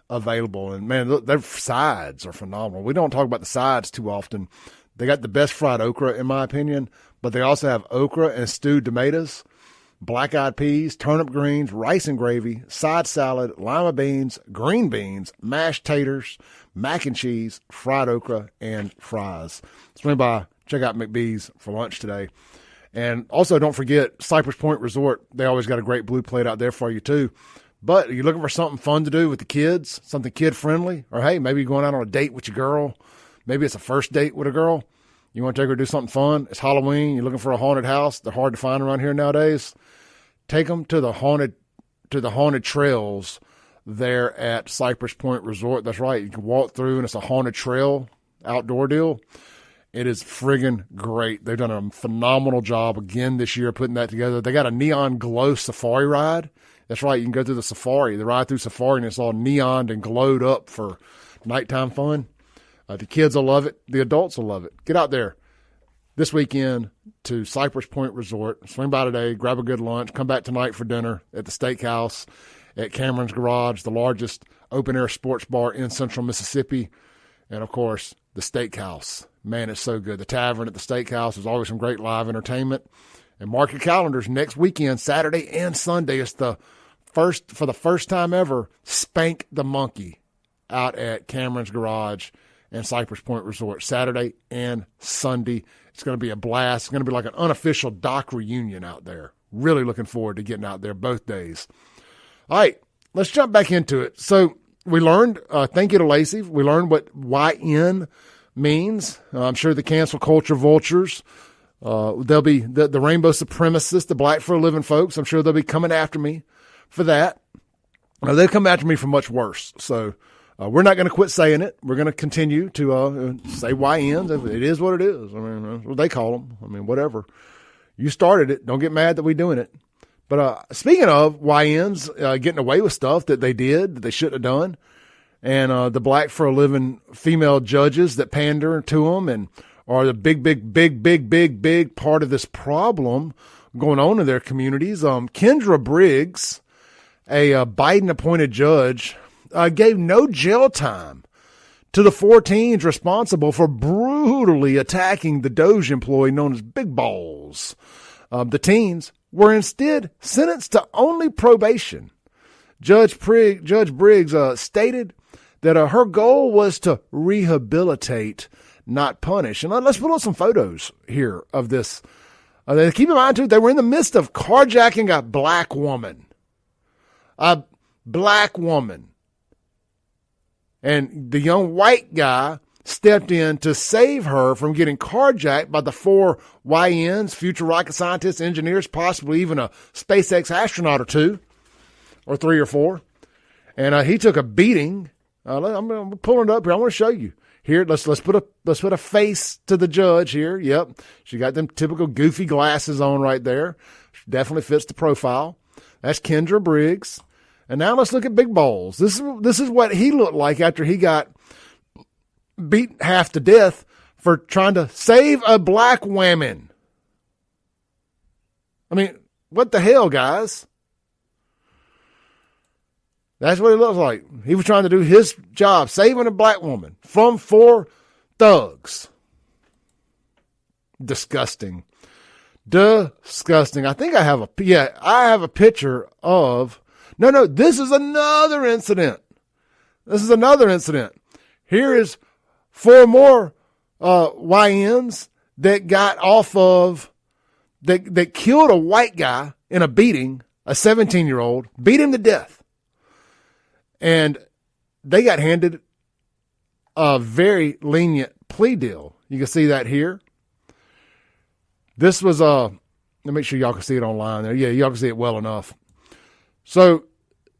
available. And, man, their sides are phenomenal. We don't talk about the sides too often. They got the best fried okra, in my opinion. But they also have okra and stewed tomatoes, black-eyed peas, turnip greens, rice and gravy, side salad, lima beans, green beans, mashed taters, mac and cheese, fried okra, and fries. Swing by, check out McBee's for lunch today. And also don't forget Cypress Point Resort. They always got a great blue plate out there for you too. But if you're looking for something fun to do with the kids, something kid-friendly, or, hey, maybe you're going out on a date with your girl. Maybe it's a first date with a girl. You want to take her to do something fun. It's Halloween. You're looking for a haunted house. They're hard to find around here nowadays. Take them to the haunted trails there at Cypress Point Resort. That's right. You can walk through, and it's a haunted trail outdoor deal. It is friggin' great. They've done a phenomenal job again this year putting that together. They got a neon glow safari ride. That's right. You can go through the safari, the ride through safari, and it's all neoned and glowed up for nighttime fun. The kids will love it. The adults will love it. Get out there this weekend to Cypress Point Resort. Swing by today, grab a good lunch, come back tonight for dinner at the Steakhouse at Cameron's Garage, the largest open-air sports bar in central Mississippi. And, of course, the Steakhouse. Man, it's so good. The Tavern at the Steakhouse. There's always some great live entertainment. And mark your calendars. Next weekend, Saturday and Sunday, it's for the first time ever, Spank the Monkey out at Cameron's Garage and Cypress Point Resort, Saturday and Sunday. It's going to be a blast. It's going to be like an unofficial dock reunion out there. Really looking forward to getting out there both days. All right, let's jump back into it. So we learned, thank you to Lacey, we learned what YN means. I'm sure the cancel culture vultures, they'll be the rainbow supremacists, the black for a living folks. I'm sure they'll be coming after me for that. They've come after me for much worse. So we're not going to quit saying it. We're going to continue to say YNs. It is what it is. I mean, that's what they call them. I mean, whatever. You started it. Don't get mad that we're doing it. But speaking of YNs getting away with stuff that they did, that they shouldn't have done, and the black for a living female judges that pander to them and are the big part of this problem going on in their communities. Kendra Briggs, a Biden-appointed judge, gave no jail time to the 4 teens responsible for brutally attacking the Doge employee known as Big Balls. The teens were instead sentenced to only probation. Judge Briggs stated that her goal was to rehabilitate, not punish. And let's put on some photos here of this. Keep in mind, too, they were in the midst of carjacking a black woman. A black woman. And the young white guy stepped in to save her from getting carjacked by the 4 YNs, future rocket scientists, engineers, possibly even a SpaceX astronaut or 2, or 3 or 4. And he took a beating. I'm pulling it up here. I want to show you. Here, let's put a face to the judge here. Yep, she got them typical goofy glasses on right there. Definitely fits the profile. That's Kendra Briggs. And now let's look at Big Balls. This is what he looked like after he got beat half to death for trying to save a black woman. I mean, what the hell, guys? That's what it looks like. He was trying to do his job, saving a black woman from 4 thugs. Disgusting. Disgusting. I think I have a picture of, no, this is another incident. Here is 4 more YNs that got off of, that killed a white guy in a beating, a 17-year-old, beat him to death. And they got handed a very lenient plea deal. You can see that here. This was let me make sure y'all can see it online there. Yeah, y'all can see it well enough. So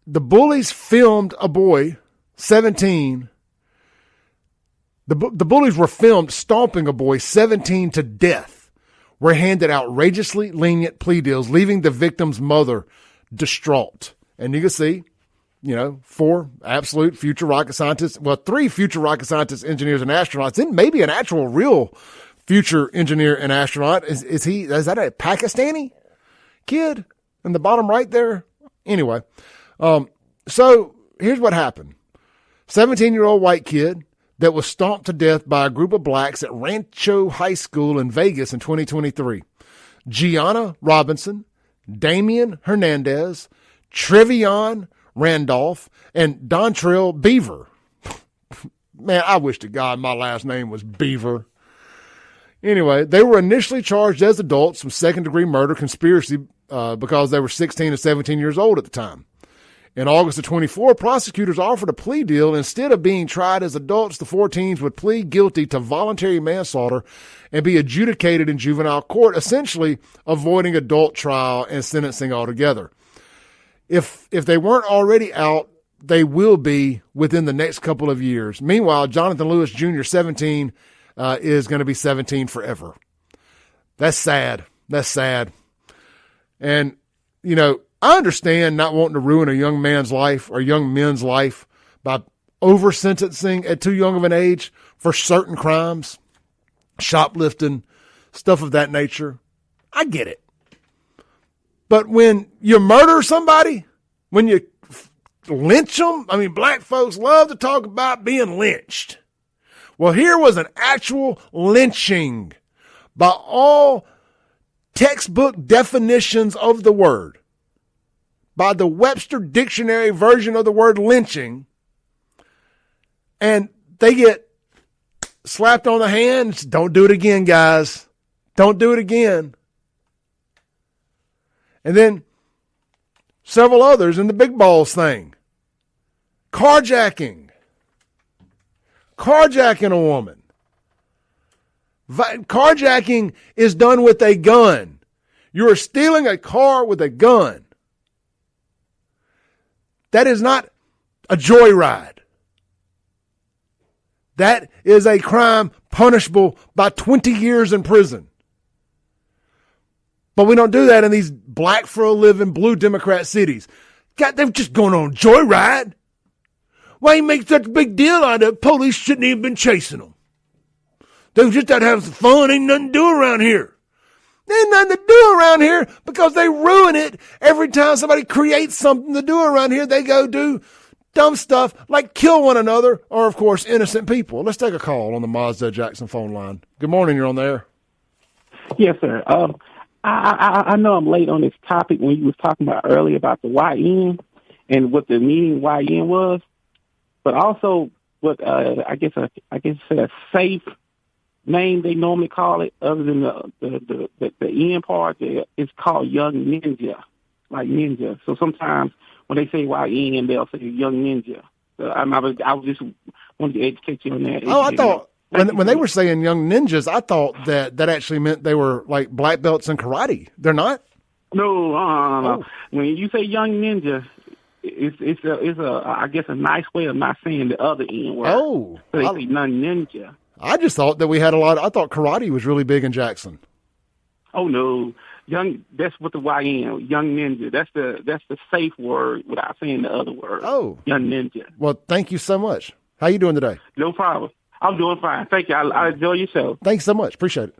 the bullies filmed a boy, 17. The bullies were filmed stomping a boy, 17, to death. Were handed outrageously lenient plea deals, leaving the victim's mother distraught. And you can see, 4 absolute future rocket scientists. Well, 3 future rocket scientists, engineers, and astronauts. And maybe an actual real future engineer and astronaut. Is that a Pakistani kid in the bottom right there? Anyway, so here's what happened. 17-year-old white kid that was stomped to death by a group of blacks at Rancho High School in Vegas in 2023. Gianna Robinson, Damian Hernandez, Trevion Randolph, and Dontrell Beaver. Man, I wish to God my last name was Beaver. Anyway, they were initially charged as adults with second-degree murder conspiracy because they were 16 and 17 years old at the time. In August of 24, prosecutors offered a plea deal. Instead of being tried as adults, the 4 teens would plead guilty to voluntary manslaughter and be adjudicated in juvenile court, essentially avoiding adult trial and sentencing altogether. If they weren't already out, they will be within the next couple of years. Meanwhile, Jonathan Lewis Jr., 17, is going to be 17 forever. That's sad. And, I understand not wanting to ruin a young man's life or young men's life by over-sentencing at too young of an age for certain crimes, shoplifting, stuff of that nature. I get it. But when you murder somebody, when you lynch them, black folks love to talk about being lynched. Well, here was an actual lynching by all textbook definitions of the word. By the Webster Dictionary version of the word lynching, and they get slapped on the hands. Don't do it again, guys. Don't do it again. And then several others in the Big Balls thing. Carjacking a woman. Carjacking is done with a gun. You are stealing a car with a gun. That is not a joyride. That is a crime punishable by 20 years in prison. But we don't do that in these black for a living blue Democrat cities. God, they're just going on a joyride. Why you make such a big deal out of it? Police shouldn't even been chasing them. They were just out having some fun. Ain't nothing to do around here. There's nothing to do around here because they ruin it. Every time somebody creates something to do around here, they go do dumb stuff like kill one another or, of course, innocent people. Let's take a call on the Mazda Jackson phone line. Good morning. You're on there. Yes, sir. I know I'm late on this topic when you was talking about earlier about the YN and what the meaning YN was, but also what I guess a safe name they normally call it, other than the N part, it's called Young Ninja, like ninja. So sometimes when they say YN, they'll say Young Ninja. So I was just wanted to educate you on that. Oh, I thought when they were saying Young Ninjas, I thought that actually meant they were like black belts in karate. They're not? No. When you say Young Ninja, it's a I guess a nice way of not saying the other N word. Oh, so they say young ninja. I just thought that we had a lot. I thought karate was really big in Jackson. Oh no, that's what the YN, young ninja. That's the safe word without saying the other word. Oh, young ninja. Well, thank you so much. How you doing today? No problem. I'm doing fine. Thank you. I enjoy your show. Thanks so much. Appreciate it.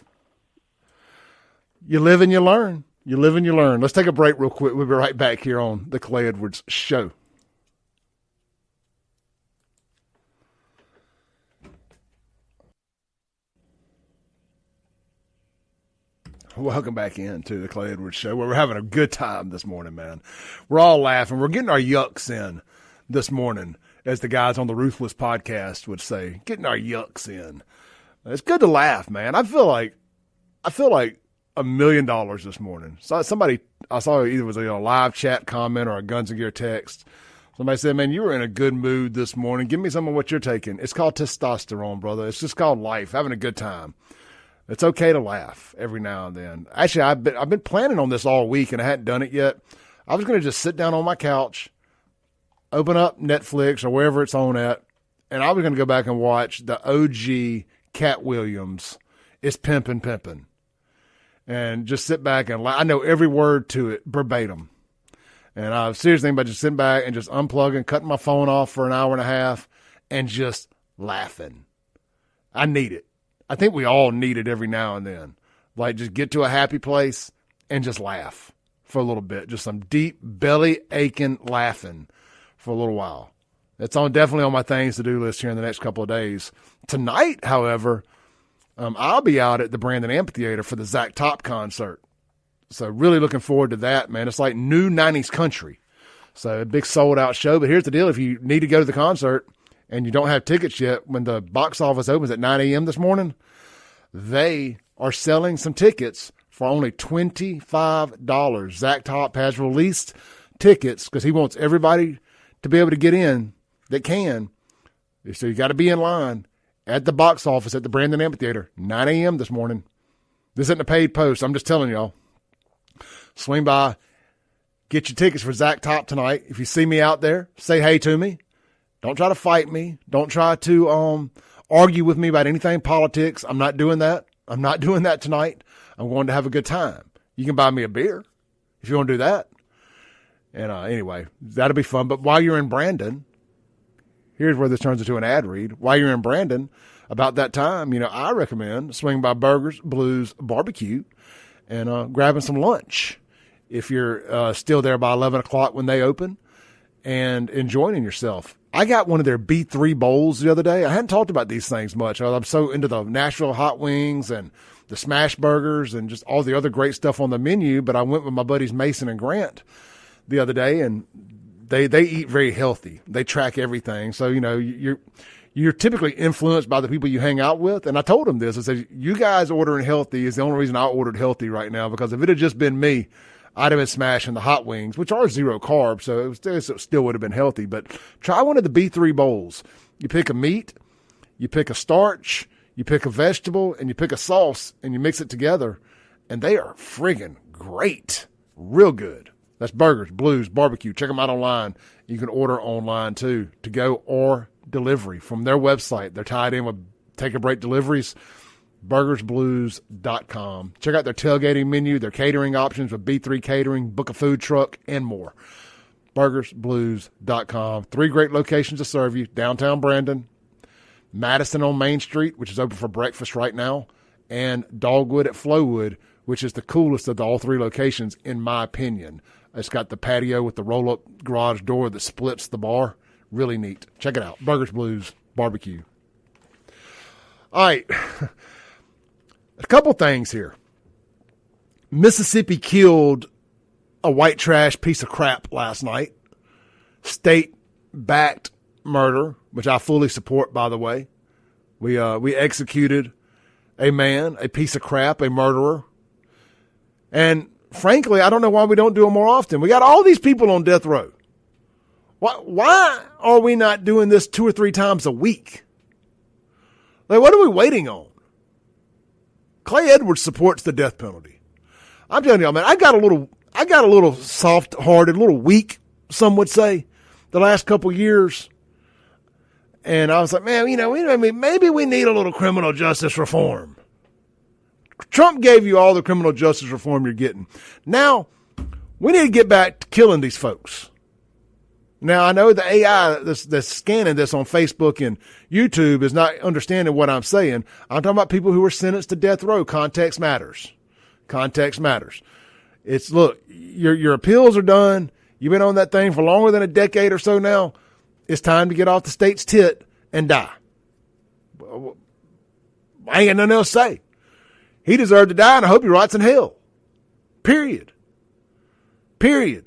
You live and you learn. You live and you learn. Let's take a break real quick. We'll be right back here on the Clay Edwards Show. Welcome back into the Clay Edwards Show, where we're having a good time this morning, man. We're all laughing. We're getting our yucks in this morning, as the guys on the Ruthless podcast would say, getting our yucks in. It's good to laugh, man. I feel like $1 million this morning. So somebody, I saw either it was a live chat comment or a Guns and Gear text. Somebody said, man, you were in a good mood this morning. Give me some of what you're taking. It's called testosterone, brother. It's just called life, having a good time. It's okay to laugh every now and then. Actually, I've been planning on this all week, and I hadn't done it yet. I was going to just sit down on my couch, open up Netflix or wherever it's on at, and I was going to go back and watch the OG Cat Williams, It's Pimpin' Pimpin', and just sit back and laugh. I know every word to it verbatim. And I was seriously thinking about just sitting back and just unplugging, cutting my phone off for an hour and a half, and just laughing. I need it. I think we all need it every now and then. Like, just get to a happy place and just laugh for a little bit. Just some deep, belly-aching laughing for a little while. It's definitely on my things-to-do list here in the next couple of days. Tonight, however, I'll be out at the Brandon Amphitheater for the Zach Top concert. So really looking forward to that, man. It's like new 90s country. So a big sold-out show. But here's the deal. If you need to go to the concert and you don't have tickets yet, when the box office opens at 9 a.m. this morning, they are selling some tickets for only $25. Zach Top has released tickets because he wants everybody to be able to get in that can. So you got to be in line at the box office at the Brandon Amphitheater, 9 a.m. this morning. This isn't a paid post. I'm just telling y'all. Swing by, get your tickets for Zach Top tonight. If you see me out there, say hey to me. Don't try to fight me. Don't try to argue with me about anything politics. I'm not doing that. I'm not doing that tonight. I'm going to have a good time. You can buy me a beer if you want to do that. And anyway, that'll be fun. But while you're in Brandon, here's where this turns into an ad read. While you're in Brandon, about that time, I recommend swinging by Burgers Blues Barbecue and grabbing some lunch if you're still there by 11 o'clock when they open, and enjoying yourself. I got one of their B3 bowls the other day. I hadn't talked about these things much. I'm so into the Nashville hot wings and the smash burgers and just all the other great stuff on the menu, but I went with my buddies Mason and Grant the other day, and they eat very healthy. They track everything. So, you're typically influenced by the people you hang out with. And I told them this. I said, you guys ordering healthy is the only reason I ordered healthy right now, because if it had just been me, I'd have been smashing the hot wings, which are 0 carb, so it still would have been healthy. But try one of the B3 bowls. You pick a meat, you pick a starch, you pick a vegetable, and you pick a sauce, and you mix it together, and they are friggin' great. Real good. That's Burgers Blues Barbecue. Check them out online. You can order online, too, to go or delivery from their website. They're tied in with Take a Break Deliveries. burgersblues.com. Check out their tailgating menu, their catering options with B3 Catering, book a food truck, and more. burgersblues.com. 3 great locations to serve you. Downtown Brandon, Madison on Main Street, which is open for breakfast right now, and Dogwood at Flowwood, which is the coolest of all 3 locations, in my opinion. It's got the patio with the roll-up garage door that splits the bar. Really neat. Check it out. Burgers Blues Barbecue. All right. A couple things here. Mississippi killed a white trash piece of crap last night. State-backed murder, which I fully support, by the way. We executed a man, a piece of crap, a murderer. And frankly, I don't know why we don't do it more often. We got all these people on death row. Why are we not doing this 2 or 3 times a week? Like, what are we waiting on? Clay Edwards supports the death penalty. I'm telling y'all, man, I got a little soft-hearted, a little weak, some would say, the last couple years. And I was like, man, maybe we need a little criminal justice reform. Trump gave you all the criminal justice reform you're getting. Now, we need to get back to killing these folks. Now, I know the AI that's scanning this on Facebook and YouTube is not understanding what I'm saying. I'm talking about people who were sentenced to death row. Context matters. Context matters. Look, your appeals are done. You've been on that thing for longer than a decade or so now. It's time to get off the state's tit and die. I ain't got nothing else to say. He deserved to die, and I hope he rots in hell. Period. Clay,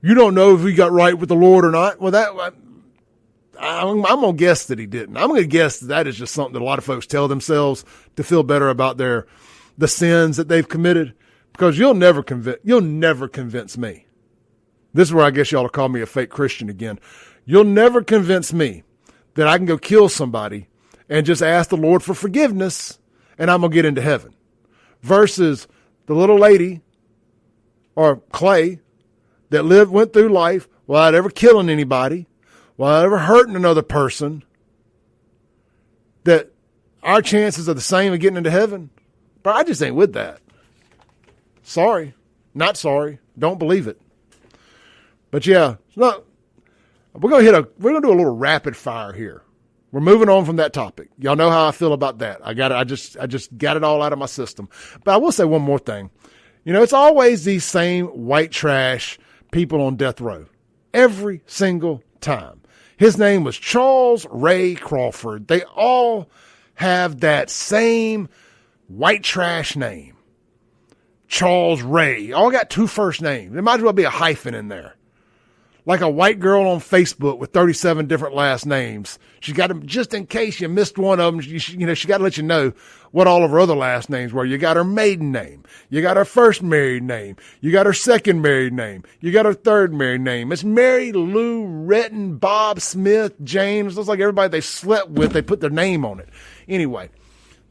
you don't know if he got right with the Lord or not. Well, I'm going to guess that he didn't. I'm going to guess that is just something that a lot of folks tell themselves to feel better about the sins that they've committed, because you'll never convince me. This is where I guess y'all will call me a fake Christian again. You'll never convince me that I can go kill somebody and just ask the Lord for forgiveness and I'm going to get into heaven. Versus the little lady or Clay that went through life without ever killing anybody, without ever hurting another person, that our chances are the same of getting into heaven. But I just ain't with that. Sorry. Not sorry. Don't believe it. But yeah, look, we're going to do a little rapid fire here. We're moving on from that topic. Y'all know how I feel about that. I just got it all out of my system. But I will say one more thing. It's always these same white trash people on death row. Every single time. His name was Charles Ray Crawford. They all have that same white trash name. Charles Ray. All got two first names. There might as well be a hyphen in there. Like a white girl on Facebook with 37 different last names. She's got them just in case you missed one of them. She got to let you know what all of her other last names were. You got her maiden name. You got her first married name. You got her second married name. You got her third married name. It's Mary Lou Retton, Bob Smith, James. Looks like everybody they slept with, they put their name on it. Anyway,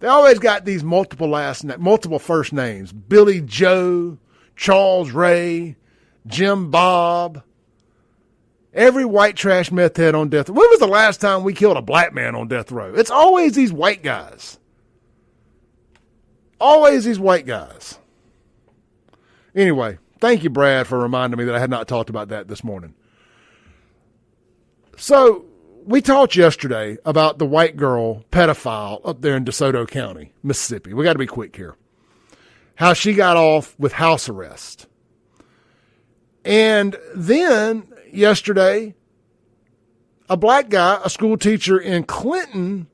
they always got these multiple first names. Billy Joe, Charles Ray, Jim Bob. Every white trash meth head on death row. When was the last time we killed a black man on death row? It's always these white guys. Always these white guys. Anyway, thank you, Brad, for reminding me that I had not talked about that this morning. So, we talked yesterday about the white girl pedophile up there in DeSoto County, Mississippi. We got to be quick here. How she got off with house arrest. And then yesterday, a black guy, a school teacher in Clinton,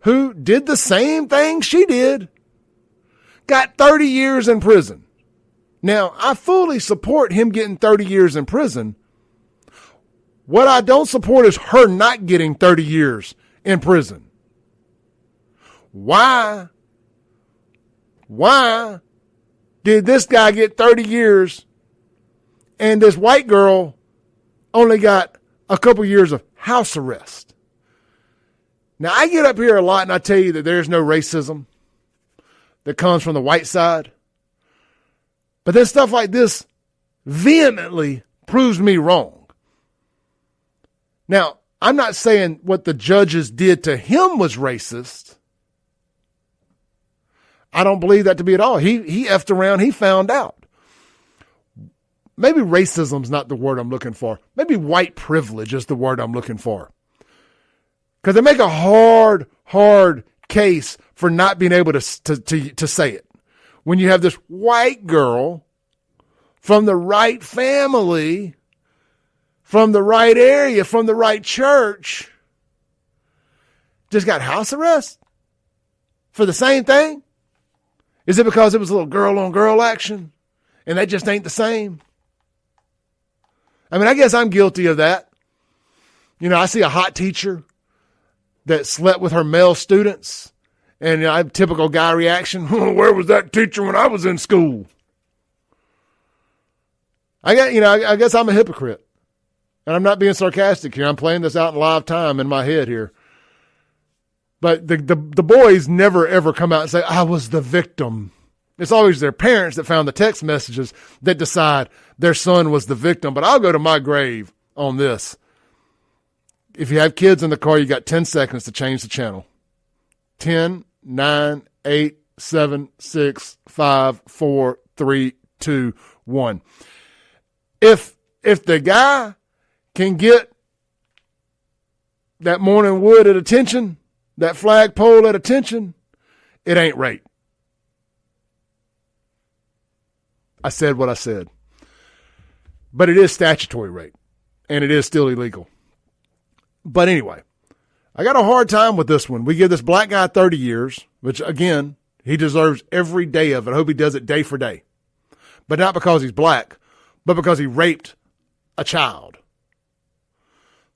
who did the same thing she did, got 30 years in prison. Now, I fully support him getting 30 years in prison. What I don't support is her not getting 30 years in prison. Why did this guy get 30 years and this white girl only got a couple years of house arrest? Now, I get up here a lot and I tell you that there's no racism that comes from the white side. But then stuff like this vehemently proves me wrong. Now, I'm not saying what the judges did to him was racist. I don't believe that to be at all. He effed around. He found out. Maybe racism's not the word I'm looking for. Maybe white privilege is the word I'm looking for. Because they make a hard case for not being able to say it. When you have this white girl from the right family, from the right area, from the right church, just got house arrest for the same thing? Is it because it was a little girl-on-girl action and that just ain't the same? I mean, I guess I'm guilty of that. I see a hot teacher that slept with her male students, and I have typical guy reaction. Where was that teacher when I was in school? I guess I'm a hypocrite. And I'm not being sarcastic here. I'm playing this out in live time in my head here. But the boys never, ever come out and say, I was the victim. It's always their parents that found the text messages that decide their son was the victim. But I'll go to my grave on this. If you have kids in the car, you got 10 seconds to change the channel. 10, 9, 8, 7, 6, 5, 4, 3, 2, 1. If the guy can get that morning wood at attention, that flagpole at attention, it ain't rape. I said what I said. But it is statutory rape, and it is still illegal. But anyway, I got a hard time with this one. We give this black guy 30 years, which, again, he deserves every day of it. I hope he does it day for day. But not because he's black, but because he raped a child.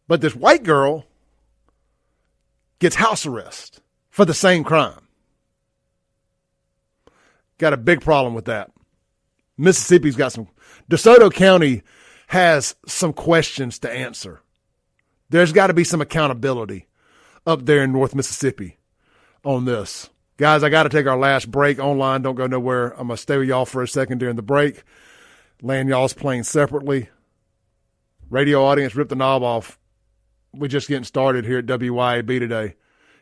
But this white girl gets house arrest for the same crime. Got a big problem with that. Mississippi's got some. DeSoto County has some questions to answer. There's got to be some accountability up there in North Mississippi on this. Guys, I got to take our last break online. Don't go nowhere. I'm going to stay with y'all for a second during the break. Land y'all's playing separately. Radio audience, rip the knob off. We're just getting started here at WYAB today.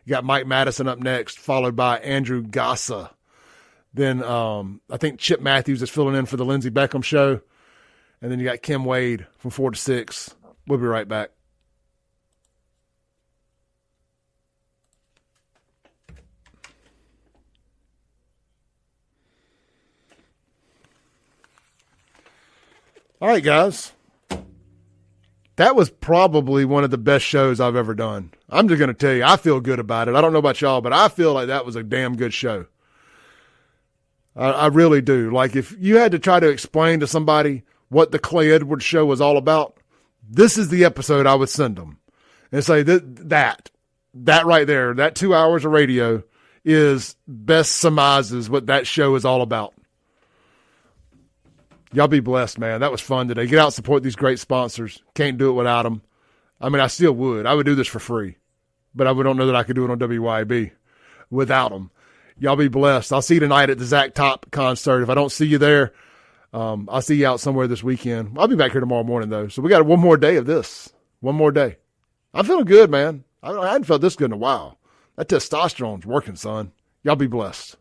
You got Mike Madison up next, followed by Andrew Gassa. Then I think Chip Matthews is filling in for the Lindsey Beckham show. And then you got Kim Wade from 4 to 6. We'll be right back. All right, guys. That was probably one of the best shows I've ever done. I'm just going to tell you, I feel good about it. I don't know about y'all, but I feel like that was a damn good show. I really do. Like, if you had to try to explain to somebody what the Clay Edwards show was all about, this is the episode I would send them and say that right there, that 2 hours of radio is best surmises what that show is all about. Y'all be blessed, man. That was fun today. Get out and support these great sponsors. Can't do it without them. I mean, I still would. I would do this for free, but I don't know that I could do it on WYB without them. Y'all be blessed. I'll see you tonight at the Zach Top concert. If I don't see you there, I'll see you out somewhere this weekend. I'll be back here tomorrow morning, though. So we got one more day of this. One more day. I'm feeling good, man. I hadn't felt this good in a while. That testosterone's working, son. Y'all be blessed.